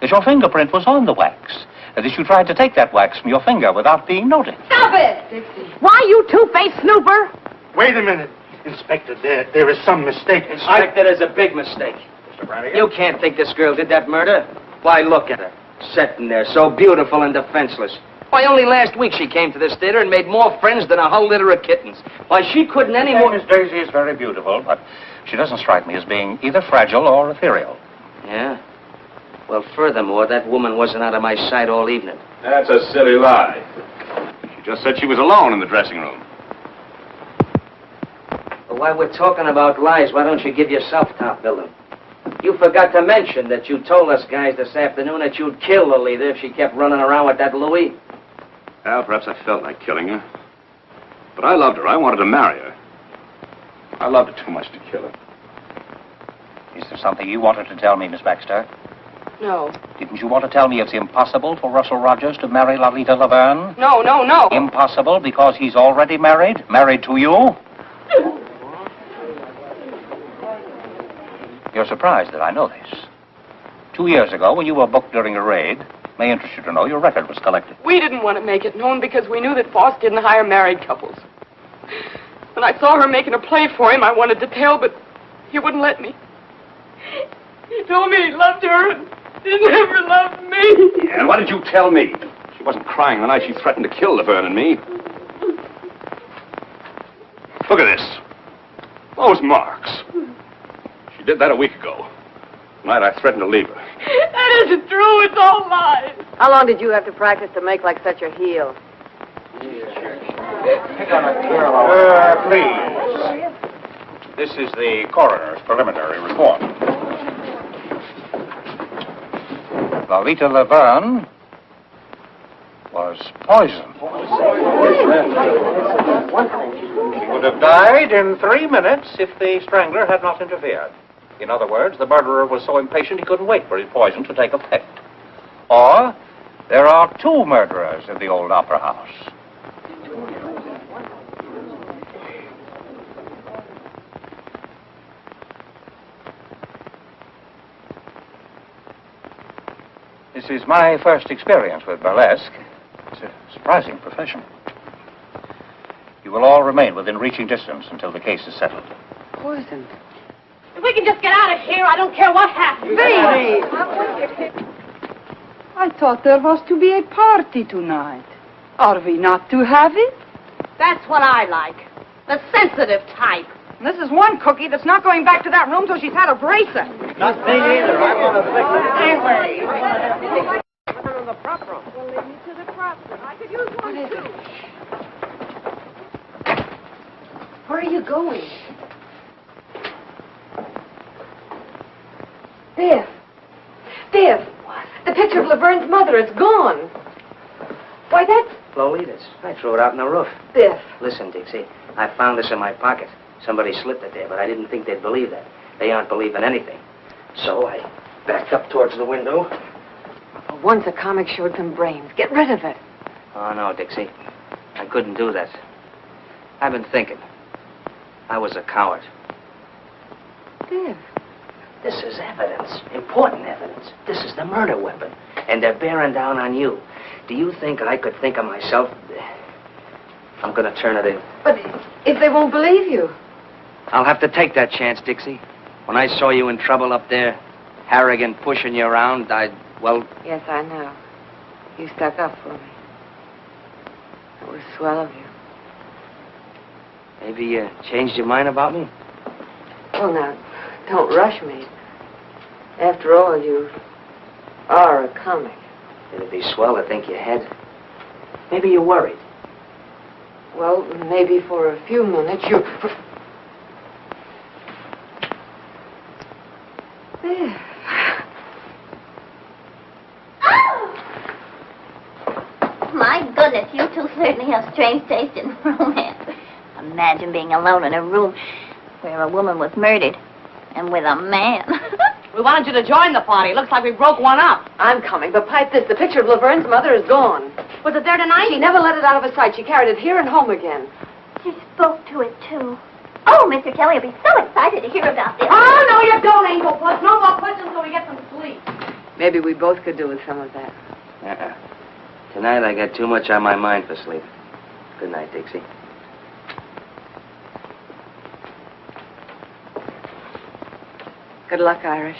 that your fingerprint was on the wax, and that you tried to take that wax from your finger without being noticed. Stop it! Dixie. Why, you two-faced snooper? Wait a minute. Inspector, there is some mistake. Inspector, there's a big mistake. Mr. Brannigan? You can't think this girl did that murder. Why, look at her. Sitting there, so beautiful and defenseless. Why, only last week she came to this theater and made more friends than a whole litter of kittens. Why, she couldn't any more... Miss Daisy is very beautiful, but she doesn't strike me as being either fragile or ethereal. Yeah? Well, furthermore, that woman wasn't out of my sight all evening. That's a silly lie. She just said she was alone in the dressing room. But while we're talking about lies, why don't you give yourself top billing? You forgot to mention that you told us guys this afternoon that you'd kill Lolita if she kept running around with that Louis. Well, perhaps I felt like killing her. But I loved her. I wanted to marry her. I loved her too much to kill her. Is there something you wanted to tell me, Miss Baxter? No. Didn't you want to tell me it's impossible for Russell Rogers to marry Lolita Laverne? No, no, no. Impossible because he's already married? Married to you? You're surprised that I know this. 2 years ago, when you were booked during a raid, may interest you to know your record was collected. We didn't want to make it known because we knew that Foss didn't hire married couples. When I saw her making a play for him, I wanted to tell, but he wouldn't let me. He told me he loved her and he never loved me. Yeah, why did you tell me? She wasn't crying the night she threatened to kill Verne and me. Look at this. Those marks. She did that a week ago. The night I threatened to leave her. That isn't true. It's all lies. How long did you have to practice to make like such a heel? Please. This is the coroner's preliminary report. Lolita Laverne was poisoned. She would have died in 3 minutes if the strangler had not interfered. In other words, the murderer was so impatient he couldn't wait for his poison to take effect. Or, there are 2 murderers in the old opera house. This is my first experience with burlesque. It's a surprising profession. You will all remain within reaching distance until the case is settled. Poisoned. If we can just get out of here, I don't care what happens. Baby! I thought there was to be a party tonight. Are we not to have it? That's what I like. The sensitive type. This is one cookie that's not going back to that room till she's had a bracer. Not me either. I want to fix it. Put her in the prop room. Well, lead me to the prop room. I could use one, too. Where are you going? Biff. Biff. What? The picture of Laverne's mother is gone. Why, that's... Lolita's. I threw it out in the roof. Biff. Listen, Dixie, I found this in my pocket. Somebody slipped it there, but I didn't think they'd believe that. They aren't believing anything. So I backed up towards the window. Once a comic showed some brains. Get rid of it. Oh, no, Dixie. I couldn't do that. I've been thinking. I was a coward. Biff. This is evidence. Important evidence. This is the murder weapon. And they're bearing down on you. Do you think I could think of myself? I'm going to turn it in. But if they won't believe you... I'll have to take that chance, Dixie. When I saw you in trouble up there, Harrigan pushing you around, well... Yes, I know. You stuck up for me. It was swell of you. Maybe you changed your mind about me? Well, now, don't rush me. After all, you are a comic. It'd be swell to think you had. Maybe you're worried. Well, maybe for a few minutes you... There. My goodness, you two certainly have strange taste in romance. Imagine being alone in a room where a woman was murdered and with a man. We wanted you to join the party. Looks like we broke one up. I'm coming, but pipe this. The picture of Laverne's mother is gone. Was it there tonight? She never let it out of her sight. She carried it here and home again. She spoke to it, too. Oh, Mr. Kelly will be so excited to hear about this. Oh, no, you don't, Angel Puss. No more questions until we get some sleep. Maybe we both could do with some of that. Tonight I got too much on my mind for sleep. Good night, Dixie. Good luck, Irish.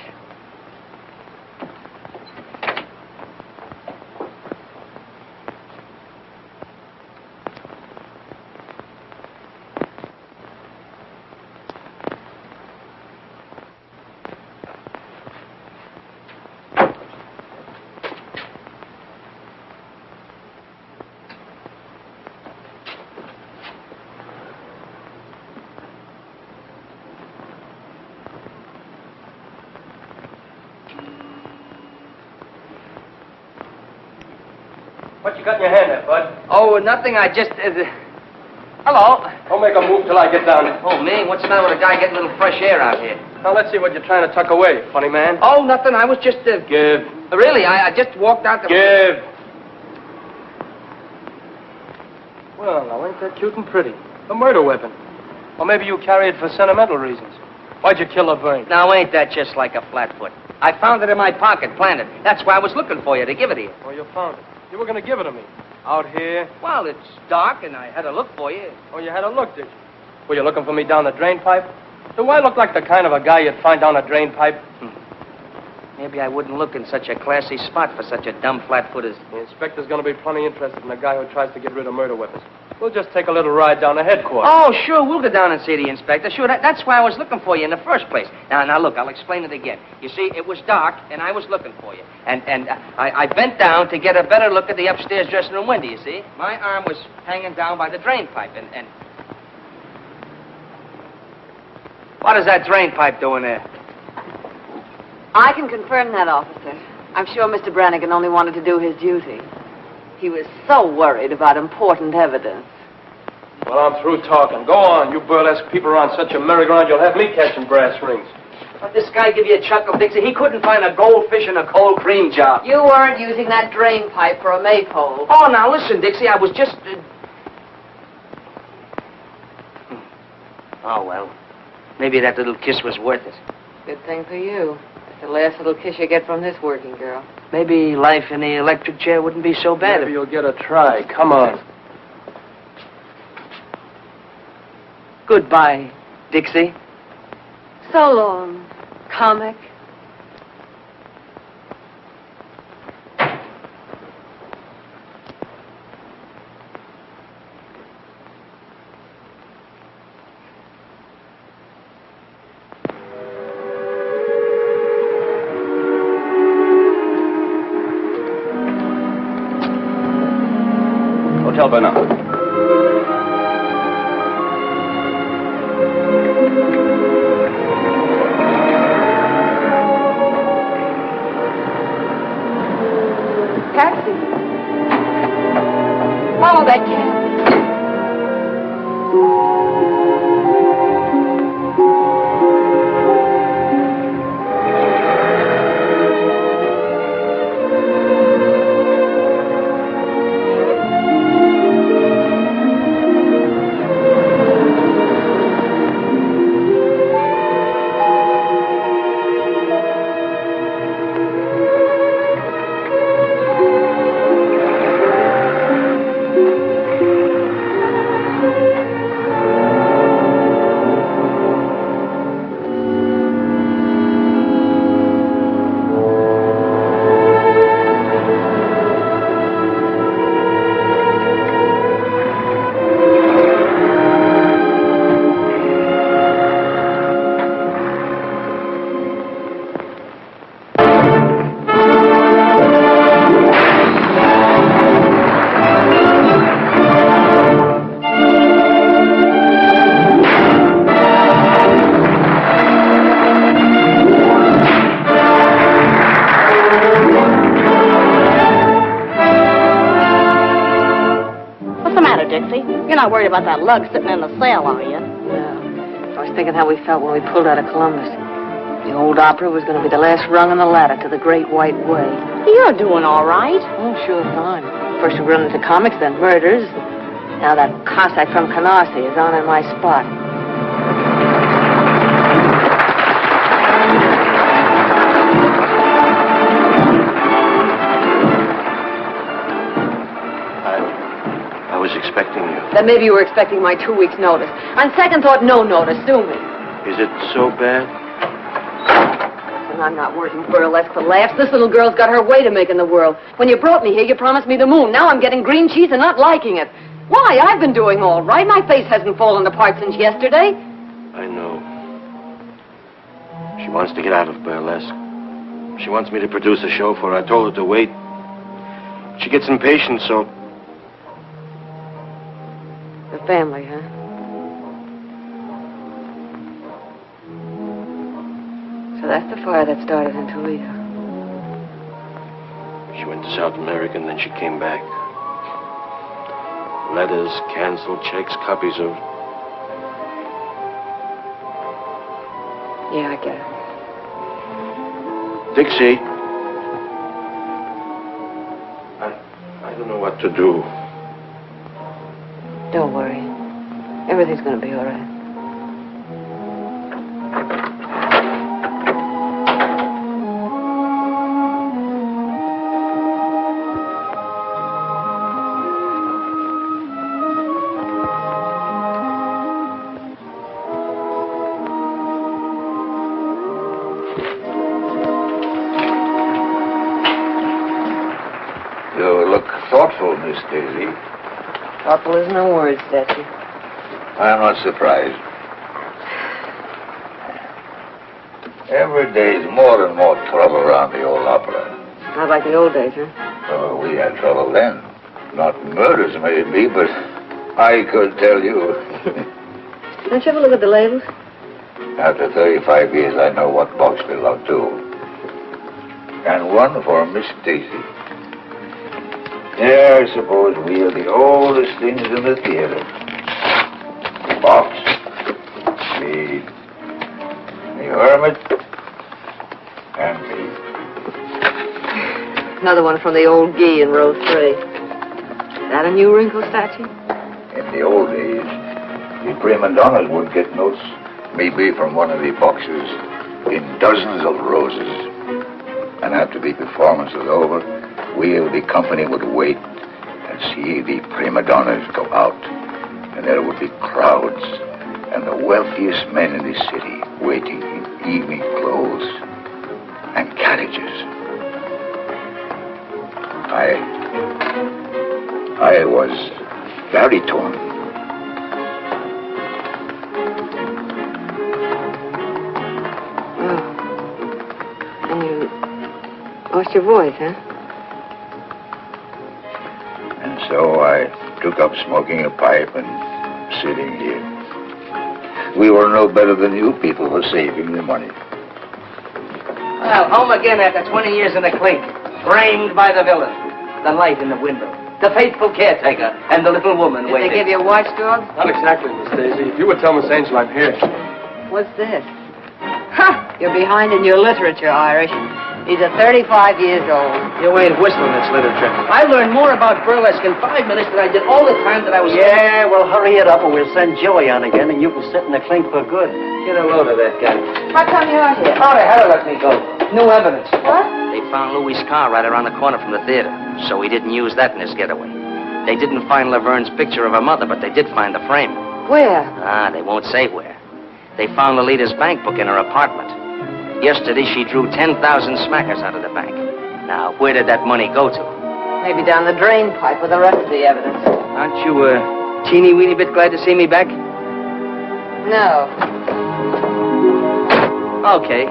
What you got in your hand there, Bud? Oh, nothing. I just... Hello. Don't make a move till I get down. Oh, me? What's the matter with a guy getting a little fresh air out here? Now, let's see what you're trying to tuck away, funny man. Oh, nothing. I was just... Give. Really, I just walked out the... Give. Well, now, ain't that cute and pretty? A murder weapon. Or maybe you carry it for sentimental reasons. Why'd you kill Verne? Now, ain't that just like a flatfoot? I found it in my pocket, planted. That's why I was looking for you, to give it to you. Oh, you found it. You were going to give it to me. Out here? Well, it's dark, and I had a look for you. Oh, you had a look, did you? Were you looking for me down the drain pipe? Do I look like the kind of a guy you'd find down a drain pipe? Maybe I wouldn't look in such a classy spot for such a dumb flatfoot as... The inspector's going to be plenty interested in a guy who tries to get rid of murder weapons. We'll just take a little ride down to headquarters. Oh, sure, we'll go down and see the inspector. Sure, that's why I was looking for you in the first place. Now, look, I'll explain it again. You see, it was dark, and I was looking for you. And I bent down to get a better look at the upstairs dressing room window, you see? My arm was hanging down by the drain pipe, and... What is that drain pipe doing there? I can confirm that, officer. I'm sure Mr. Brannigan only wanted to do his duty. He was so worried about important evidence. Well, I'm through talking. Go on. You burlesque people are on such a merry-go-round, you'll have me catching brass rings. Let this guy give you a chuckle, Dixie. He couldn't find a goldfish in a cold cream jar. You weren't using that drain pipe for a maypole. Oh, now listen, Dixie. I was just... Oh, well. Maybe that little kiss was worth it. Good thing for you. It's the last little kiss you get from this working girl. Maybe life in the electric chair wouldn't be so bad. Maybe you'll get a try. Come on. Goodbye, Dixie. So long, comic. Hotel Bernard. Taxi. Follow that cab. You're not worried about that lug sitting in the cell, are you? No. I was thinking how we felt when we pulled out of Columbus. The old opera was going to be the last rung on the ladder to the Great White Way. You're doing all right. Oh, sure, fine. First we run into comics, then murders. Now that Cossack from Canarsie is on in my spot. Then maybe you were expecting my 2 weeks' notice. On second thought, no notice. Sue me. Is it so bad? And I'm not working burlesque for laughs. This little girl's got her way to make in the world. When you brought me here, you promised me the moon. Now I'm getting green cheese and not liking it. Why? I've been doing all right. My face hasn't fallen apart since yesterday. I know. She wants to get out of burlesque. She wants me to produce a show for her. I told her to wait. She gets impatient, so... The family, huh? So that's the fire that started in Toledo. She went to South America and then she came back. Letters, canceled checks, copies of... Yeah, I get it. Dixie. I don't know what to do. Don't worry. Everything's gonna be all right. Thoughtful, Miss Daisy. Thoughtful is no word, Stetson. I'm not surprised. Every day's more and more trouble around the old opera. Not like the old days, huh? Oh, we had trouble then. Not murders, maybe, but I could tell you. Don't you ever look at the labels? After 35 years, I know what box belonged to. And one for Miss Daisy. Yeah, I suppose we are the oldest things in the theater. Fox, the Hermit, and me. Another one from the old Gee in row 3. Is that a new wrinkle statue? In the old days, the prima donnas would get notes, maybe from one of the boxes, in dozens of roses. And after the performance was over, we of the company would wait and see the prima donnas go out. And there would be crowds and the wealthiest men in the city waiting in evening clothes and carriages. I was very torn. Oh. And you lost your voice, huh? And so I took up smoking a pipe and sitting here. We were no better than you people for saving the money. Well, home again after 20 years in the clink. Framed by the villain. The light in the window. The faithful caretaker. And the little woman waiting. Did they give you a watchdog? Not exactly, Miss Daisy. If you would tell Miss Angel I'm here. What's this? Ha! You're behind in your literature, Irish. He's 35 years old. You ain't whistling this literature. I learned more about burlesque in 5 minutes than I did all the time that I was... Yeah, well, hurry it up or we'll send Joey on again and you can sit in the clink for good. Get a load of that guy. How come you're here? Oh, the hell let me go. No evidence. What? They found Louis' car right around the corner from the theater, so he didn't use that in his getaway. They didn't find Laverne's picture of her mother, but they did find the frame. Where? They won't say where. They found Lolita's bank book in her apartment. Yesterday, she drew 10,000 smackers out of the bank. Now, where did that money go to? Maybe down the drain pipe with the rest of the evidence. Aren't you a teeny-weeny bit glad to see me back? No. Okay.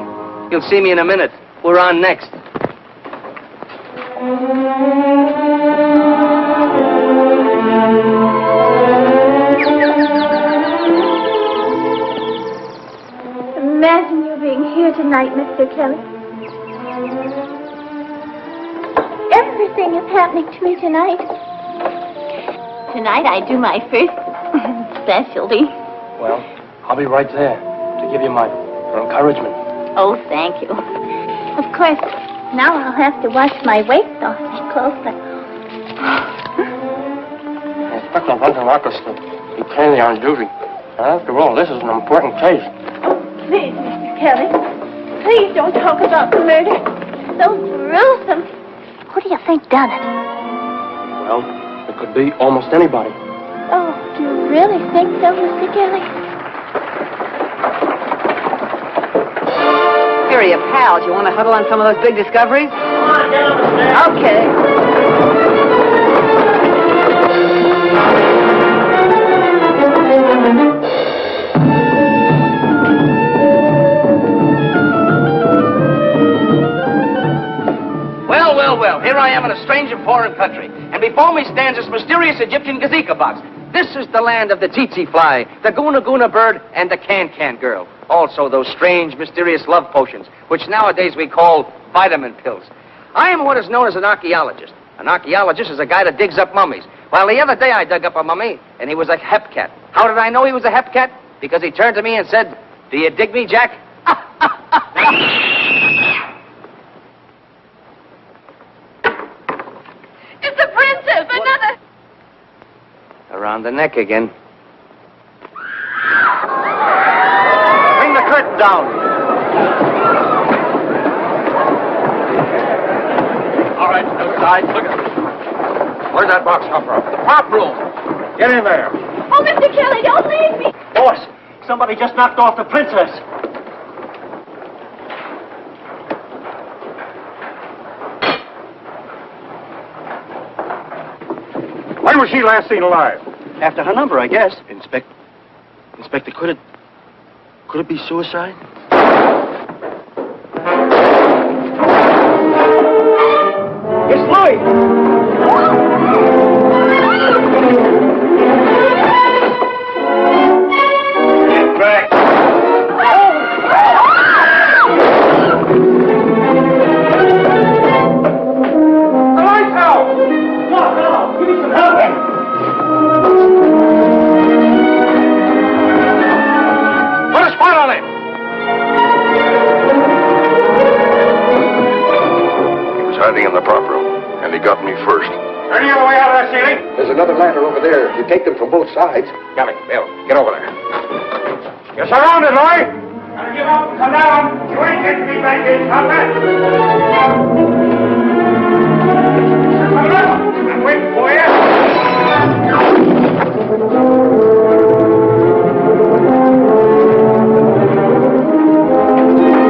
You'll see me in a minute. We're on next. Imagine you being here tonight, Mr. Kelly. Everything is happening to me tonight. Tonight I do my first specialty. Well, I'll be right there to give you my encouragement. Oh, thank you. Of course, now I'll have to wash my waist off my clothes, but... Inspector Hunter Marcus to be plainly on duty. After all, this is an important case. Please, Mr. Kelly, please don't talk about the murder. So gruesome. Who do you think done it? Well, it could be almost anybody. Oh, really think so, Mr. Kelly? Here are you pals. You want to huddle on some of those big discoveries? Come on, get on the stairs. Okay. Well, here I am in a strange and foreign country, and before me stands this mysterious Egyptian gazika box. This is the land of the tsetse fly, the guna guna bird, and the can-can girl. Also those strange, mysterious love potions, which nowadays we call vitamin pills. I am what is known as an archaeologist. An archaeologist is a guy that digs up mummies. Well, the other day I dug up a mummy, and he was a hepcat. How did I know he was a hepcat? Because he turned to me and said, "Do you dig me, Jack?" It's the princess! Another... Around the neck again. Bring the curtain down. All right, outside. Look at this. Where'd that box come from? The prop room. Get in there. Oh, Mr. Kelly, don't leave me! Boss, somebody just knocked off the princess. When was she last seen alive? After her number, I guess. Inspector, could it be suicide? It's Louis. Get back. The lights out! What now? We need some help. Put a spot on him! He was hiding in the prop room, and he got me first. Turn the other way out of that ceiling. There's another ladder over there. You take them from both sides. Kelly, Bill, get over there. You're surrounded, Lloyd. Gotta give up and come down. You ain't getting me back in, combat. I'm waiting for you.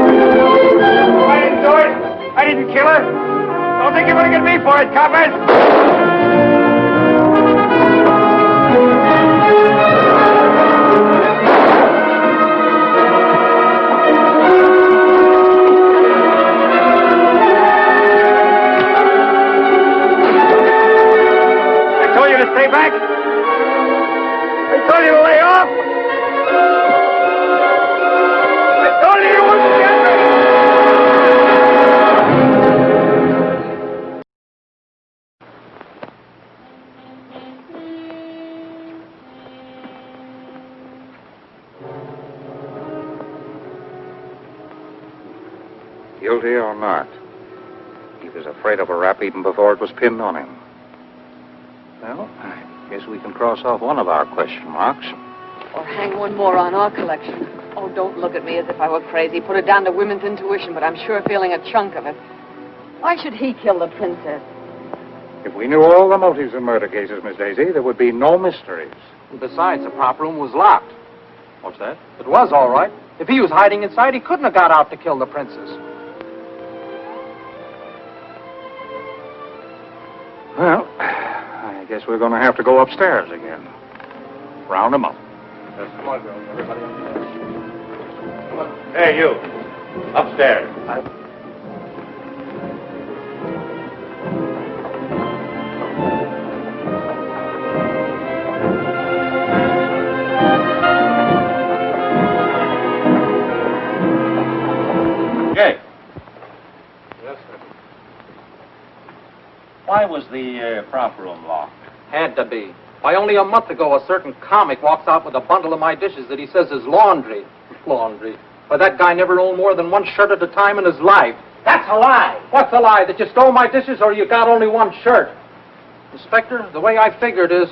I didn't do it. I didn't kill her. Don't think you're going to get me for it, combat. Stay back! I told you to lay off! I told you you wouldn't get me! Guilty or not, he was afraid of a rap even before it was pinned on him. Well, I guess we can cross off one of our question marks. Or hang one more on our collection. Oh, don't look at me as if I were crazy. Put it down to women's intuition, but I'm sure feeling a chunk of it. Why should he kill the princess? If we knew all the motives in murder cases, Miss Daisy, there would be no mysteries. Besides, the prop room was locked. What's that? It was, all right. If he was hiding inside, he couldn't have got out to kill the princess. Well, I guess we're going to have to go upstairs again. Round them up. Yes, come on, girls. Everybody upstairs. Come on. Hey, you. Upstairs. Jake, Yes, sir. why was the prop room locked? Had to be. Why, only a month ago, a certain comic walks out with a bundle of my dishes that he says is laundry. Laundry. Why, that guy never owned more than one shirt at a time in his life. That's a lie. What's a lie? That you stole my dishes or you got only one shirt? Inspector, the way I figured is...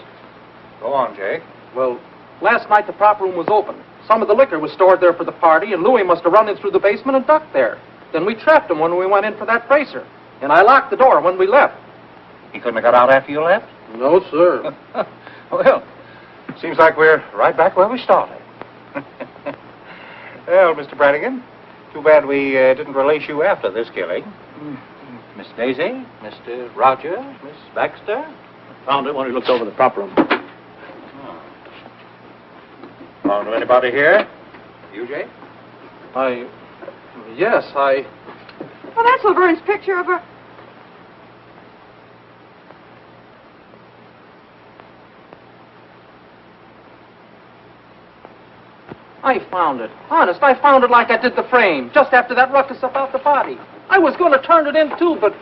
Go on, Jake. Well, last night the prop room was open. Some of the liquor was stored there for the party, and Louis must have run in through the basement and ducked there. Then we trapped him when we went in for that bracer. And I locked the door when we left. He couldn't have got out after you left? No, sir. Well, Seems like we're right back where we started. Well, Mr. Brannigan, too bad we didn't release you after this killing. Miss Daisy, Mr. Rogers, Miss Baxter. Found it when he looked over the prop room. Found anybody here? You, Jake? Yes, Well, that's Laverne's picture of her. I found it. Honest, I found it like I did the frame, just after that ruckus about the body. I was going to turn it in, too, but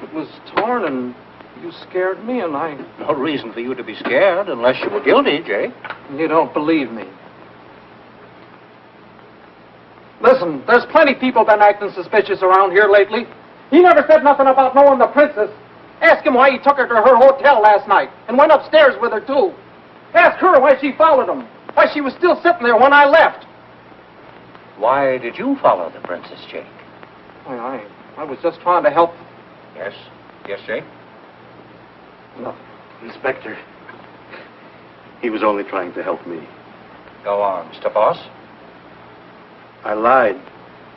it was torn, and you scared me, and I... No reason for you to be scared unless you were guilty, Jake. You don't believe me. Listen, there's plenty people been acting suspicious around here lately. He never said nothing about knowing the princess. Ask him why he took her to her hotel last night and went upstairs with her, too. Ask her why she followed him, why she was still sitting there when I left. Why did you follow the princess, Jake? I was just trying to help. Yes? Yes, Jake? No. Inspector, he was only trying to help me. Go on, Mr. Foss. I lied.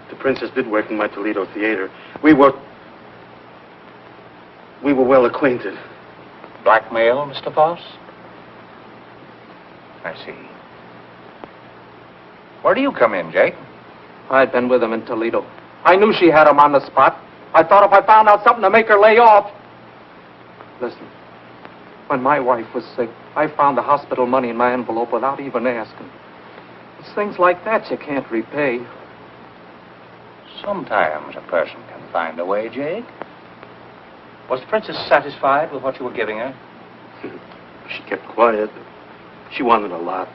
The princess did work in my Toledo theater. We were well acquainted. Blackmail, Mr. Foss? I see. Where do you come in, Jake? I'd been with him in Toledo. I knew she had him on the spot. I thought if I found out something to make her lay off. Listen, when my wife was sick, I found the hospital money in my envelope without even asking. It's things like that you can't repay. Sometimes a person can find a way, Jake. Was the princess satisfied with what you were giving her? She kept quiet. She wanted a lot.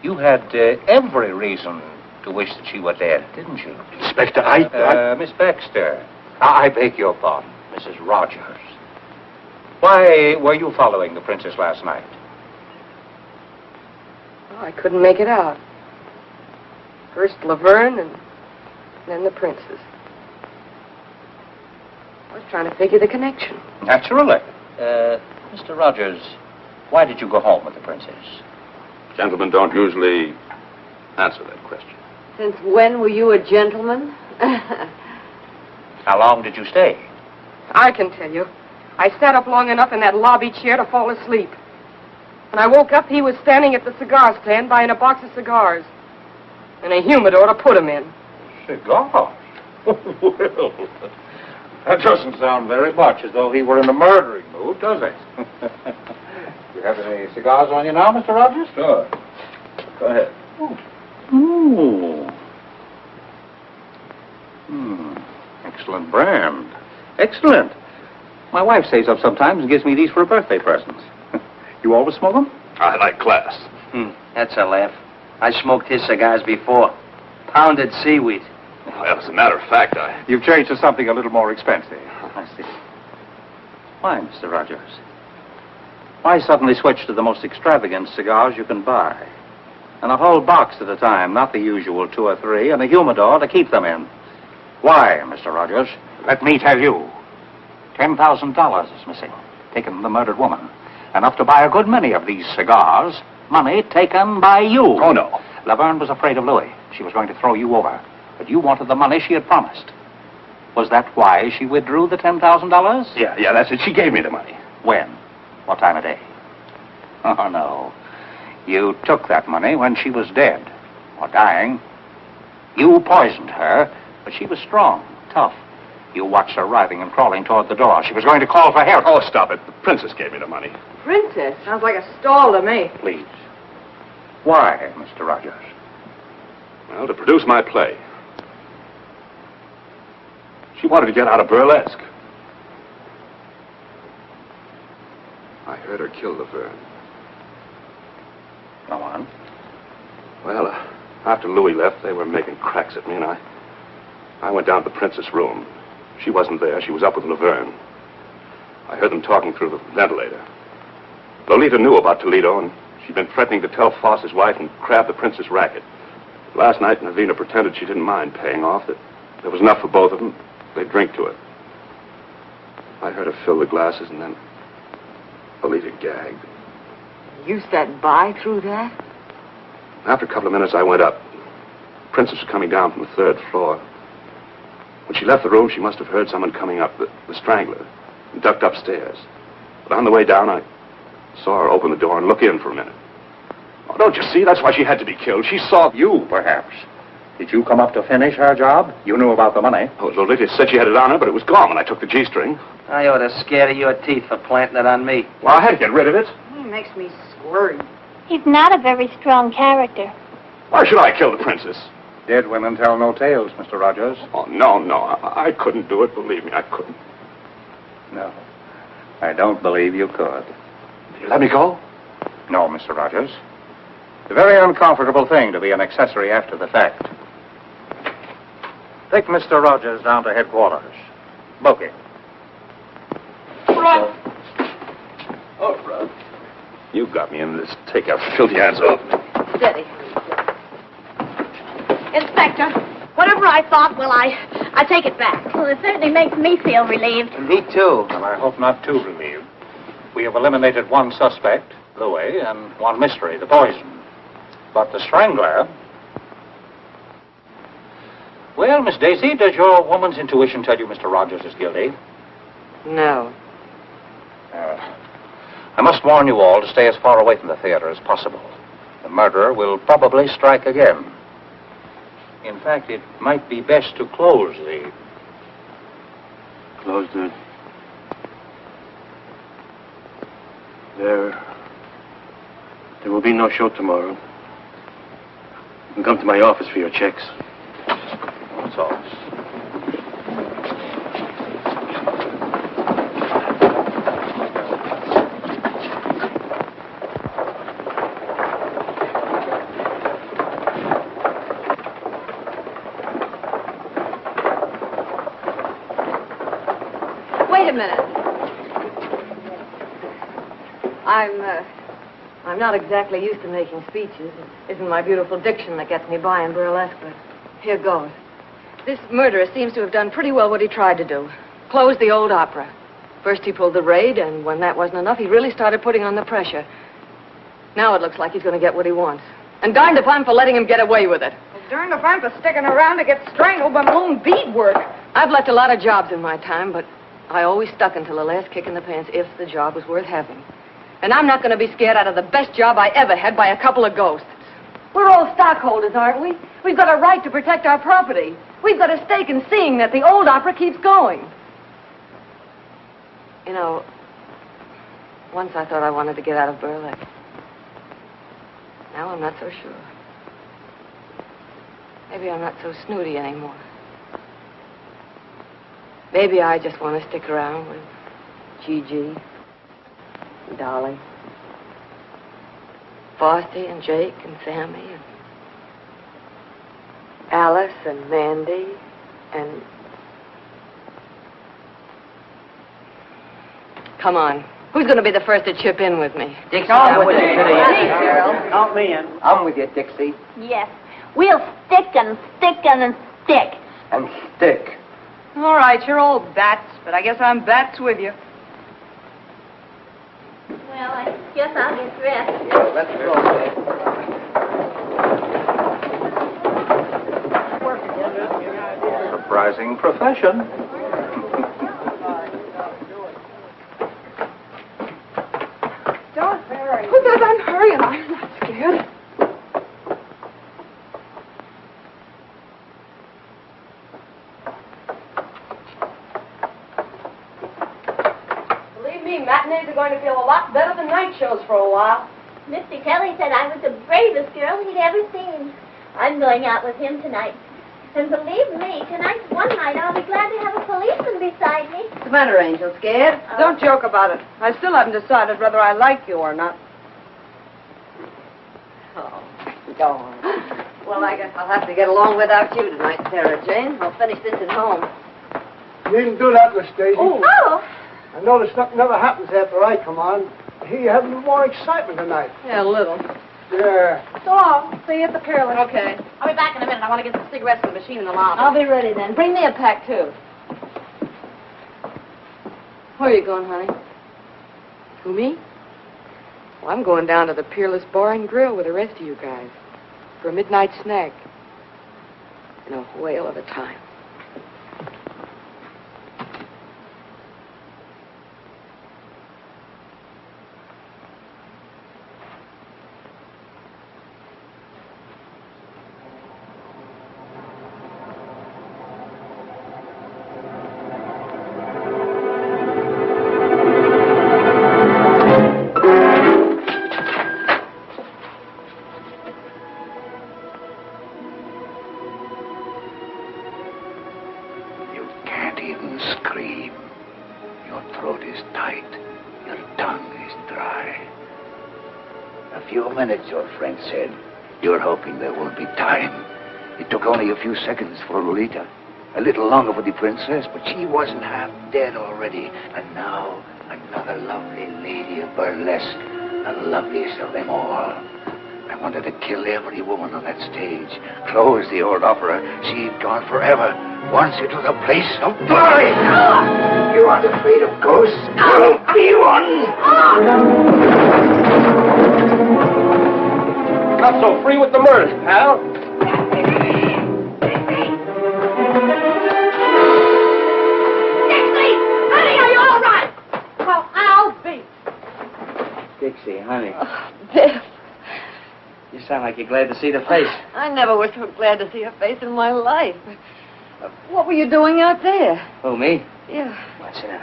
You had every reason to wish that she were dead, didn't you? Inspector, Miss Baxter. I beg your pardon, Mrs. Rogers. Why were you following the princess last night? Oh, I couldn't make it out. First Laverne and then the princess. I was trying to figure the connection. Naturally. Mr. Rogers, why did you go home with the princess? Gentlemen don't usually answer that question. Since when were you a gentleman? How long did you stay? I can tell you. I sat up long enough in that lobby chair to fall asleep. When I woke up, he was standing at the cigar stand buying a box of cigars. And a humidor to put them in. Cigars? Well, that doesn't sound very much as though he were in a murdering mood, does it? You have any cigars on you now, Mr. Rogers? Sure. Go ahead. Ooh. Excellent brand. Excellent. My wife saves up sometimes and gives me these for a birthday present. You always smoke them? I like class. That's a laugh. I smoked his cigars before. Pounded seaweed. Well, as a matter of fact, You've changed to something a little more expensive. I see. Why, Mr. Rogers? Why suddenly switch to the most extravagant cigars you can buy? And a whole box at a time, not the usual 2 or 3, and a humidor to keep them in. Why, Mr. Rogers? Let me tell you. $10,000 is missing, taken from the murdered woman. Enough to buy a good many of these cigars. Money taken by you. Oh, no. Laverne was afraid of Louis. She was going to throw you over. But you wanted the money she had promised. Was that why she withdrew the $10,000? Yeah, that's it. She gave me the money. When? What time of day? Oh, no. You took that money when she was dead, or dying. You poisoned her, but she was strong, tough. You watched her writhing and crawling toward the door. She was going to call for help. Oh, stop it. The princess gave me the money. Princess? Sounds like a stall to me. Please. Why, Mr. Rogers? Well, to produce my play. She wanted to get out of Burlesque. I heard her kill Laverne. Go on. Well, after Louis left, they were making cracks at me, and I went down to the princess' room. She wasn't there. She was up with Laverne. I heard them talking through the ventilator. Lolita knew about Toledo, and she'd been threatening to tell Foss's wife and crab the princess racket. Last night, Nirvena pretended she didn't mind paying off, that there was enough for both of them. They'd drink to it. I heard her fill the glasses, and then Lolita gagged. You sat by through that? After a couple of minutes, I went up. Princess was coming down from the 3rd floor. When she left the room, she must have heard someone coming up, the strangler, and ducked upstairs. But on the way down, I saw her open the door and look in for a minute. Oh, don't you see? That's why she had to be killed. She saw... You, perhaps. Did you come up to finish her job? You knew about the money. Oh, Lolita said she had it on her, but it was gone when I took the G-string. I ought to scare your teeth for planting it on me. Well, I had to get rid of it. He makes me squirm. He's not a very strong character. Why should I kill the princess? Dead women tell no tales, Mr. Rogers. Oh, no. I couldn't do it. Believe me, I couldn't. No. I don't believe you could. You let me go? No, Mr. Rogers. It's a very uncomfortable thing to be an accessory after the fact. Take Mr. Rogers down to headquarters. Book him. Run! Oh, Run. You got me in this. Take your filthy hands off. Steady. Inspector, whatever I thought, well, I take it back. Well, it certainly makes me feel relieved. Me too. Well, I hope not too relieved. We have eliminated one suspect, Louis, and one mystery, the poison. But the strangler... Well, Miss Daisy, does your woman's intuition tell you Mr. Rogers is guilty? No. I must warn you all to stay as far away from the theater as possible. The murderer will probably strike again. In fact, it might be best to close the... Close the... There will be no show tomorrow. You can come to my office for your checks. That's all. Wait a minute. I'm not exactly used to making speeches. It isn't my beautiful diction that gets me by in burlesque, but here goes. This murderer seems to have done pretty well what he tried to do. Close the old opera. First he pulled the raid, and when that wasn't enough, he really started putting on the pressure. Now it looks like he's going to get what he wants. And darned if I'm for letting him get away with it. Well, darned if I'm for sticking around to get strangled by my own beadwork. I've left a lot of jobs in my time, but I always stuck until the last kick in the pants if the job was worth having. And I'm not going to be scared out of the best job I ever had by a couple of ghosts. We're all stockholders, aren't we? We've got a right to protect our property. We've got a stake in seeing that the old opera keeps going. You know, once I thought I wanted to get out of burlesque. Now I'm not so sure. Maybe I'm not so snooty anymore. Maybe I just want to stick around with Gigi, Dolly, Frosty and Jake and Sammy and Alice and Mandy and... Come on. Who's going to be the first to chip in with me? Dixie, I'm with you. Count me in. I'm with you, Dixie. Yes. We'll stick and stick and stick. And stick. All right, you're all bats, but I guess I'm bats with you. Well, I guess I'll get dressed. Yeah, let's go. Surprising profession. Don't hurry. Who says I'm hurrying? I'm not scared. Believe me, matinees are going to feel a lot better than night shows for a while. Mr. Kelly said I was the bravest girl he'd ever seen. I'm going out with him tonight. And believe me, tonight's one night I'll be glad to have a policeman beside me. What's the matter, Angel? Scared? Don't joke about it. I still haven't decided whether I like you or not. Oh, go on. Well, I guess I'll have to get along without you tonight, Sarah Jane. I'll finish this at home. You needn't do that, Miss Daisy. Oh. I notice nothing ever happens after I come on. I hear you having more excitement tonight. Yeah, a little. Yeah. So long. See you at the Peerless. Okay. I'll be back in a minute. I want to get some cigarettes from the machine in the lobby. I'll be ready then. Bring me a pack, too. Where are you going, honey? Who, me? Well, I'm going down to the Peerless Bar and Grill with the rest of you guys for a midnight snack. And a whale of a time. Your friend said. You're hoping there won't be time. It took only a few seconds for Lolita. A little longer for the princess, but she wasn't half dead already. And now, another lovely lady of burlesque. The loveliest of them all. I wanted to kill every woman on that stage. Close the old opera. She'd gone forever. Once it was a place of glory. You aren't afraid of ghosts? I'll be one. Not so free with the murders, pal. Dixie! Honey, are you all right? Well, I'll be. Dixie, honey. Oh, Biff. You sound like you're glad to see the face. I never was so glad to see a face in my life. What were you doing out there? Who, me? Yeah. What's it?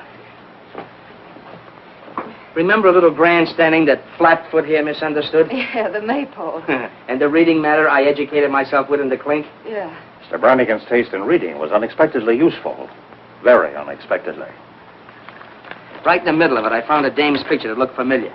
Remember a little grandstanding that Flatfoot here misunderstood? Yeah, the maypole. And the reading matter I educated myself with in the clink? Yeah. Mr. Brannigan's taste in reading was unexpectedly useful. Very unexpectedly. Right in the middle of it, I found a dame's picture that looked familiar.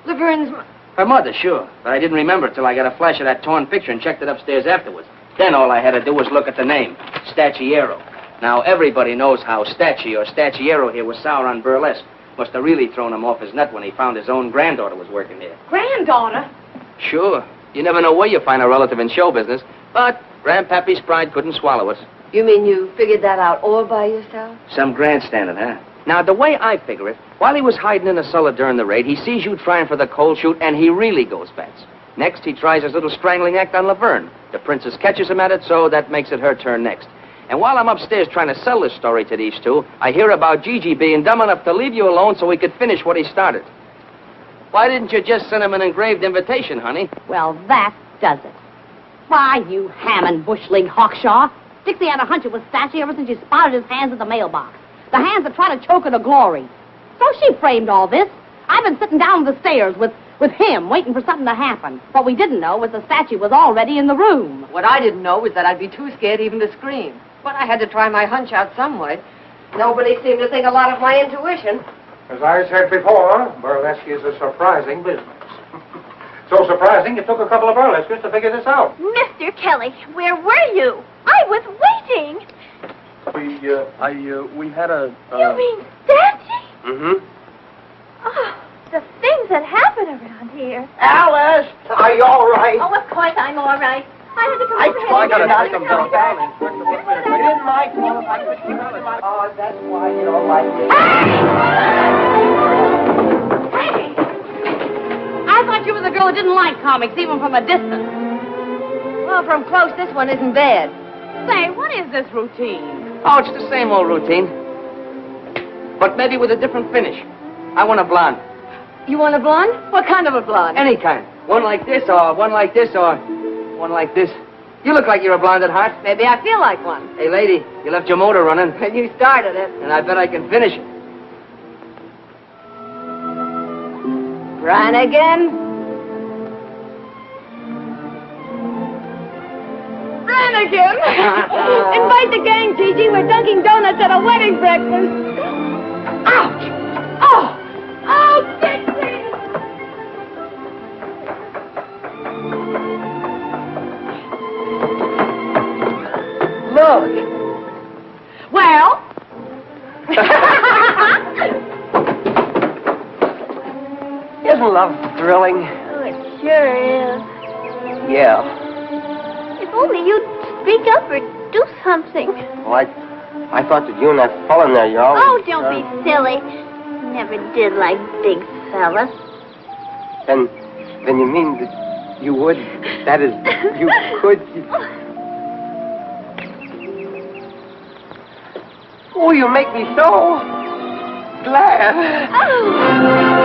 Laverne's... Her mother, sure. But I didn't remember it till I got a flash of that torn picture and checked it upstairs afterwards. Then all I had to do was look at the name, Stacciero. Now, everybody knows how Stacci or Stacciero here was sour on Burlesque. Must have really thrown him off his nut when he found his own granddaughter was working there. Granddaughter? Sure. You never know where you find a relative in show business. But Grandpappy's pride couldn't swallow it. You mean you figured that out all by yourself? Some grandstanding, huh? Now, the way I figure it, while he was hiding in the cellar during the raid, he sees you trying for the cold shoot, and he really goes bats. Next, he tries his little strangling act on Laverne. The princess catches him at it, so that makes it her turn next. And while I'm upstairs trying to sell this story to these two, I hear about Gigi being dumb enough to leave you alone so he could finish what he started. Why didn't you just send him an engraved invitation, honey? Well, that does it. Why, you ham and bush league hawkshaw. Dixie had a hunch it was Stacci ever since she spotted his hands at the mailbox. The hands that tried to choke her to glory. So she framed all this. I've been sitting down the stairs with him, waiting for something to happen. What we didn't know was the statue was already in the room. What I didn't know was that I'd be too scared even to scream. But I had to try my hunch out some way. Nobody seemed to think a lot of my intuition. As I said before, burlesque is a surprising business. So surprising, it took a couple of burlesquers to figure this out. Mr. Kelly, where were you? I was waiting. We had a... You mean Stacci? Mm-hmm. Oh, the things that happen around here. Alice, are you all right? Oh, of course I'm all right. I had to come over I gotta here. take them down. You didn't like me. Oh, that's why you don't like me. Hey! I thought you were the girl who didn't like comics, even from a distance. Well, from close, this one isn't bad. Say, what is this routine? Oh, it's the same old routine. But maybe with a different finish. I want a blonde. You want a blonde? What kind of a blonde? Any kind. One like this, or one like this, or one like this. You look like you're a blonde at heart. Maybe I feel like one. Hey, lady, you left your motor running. And you started it. And I bet I can finish it. Brannigan? Brannigan! Invite the gang, Gigi. We're dunking donuts at a wedding breakfast. Ouch! Oh! Oh, Dixie! Look. Well? Isn't love thrilling? Oh, it sure is. Yeah. If only you'd speak up or do something. Well, I thought that you and that fella in there, y'all... Oh, don't be silly. Never did like big fellas. Then you mean that you would? That is, you could? Oh, you make me so glad.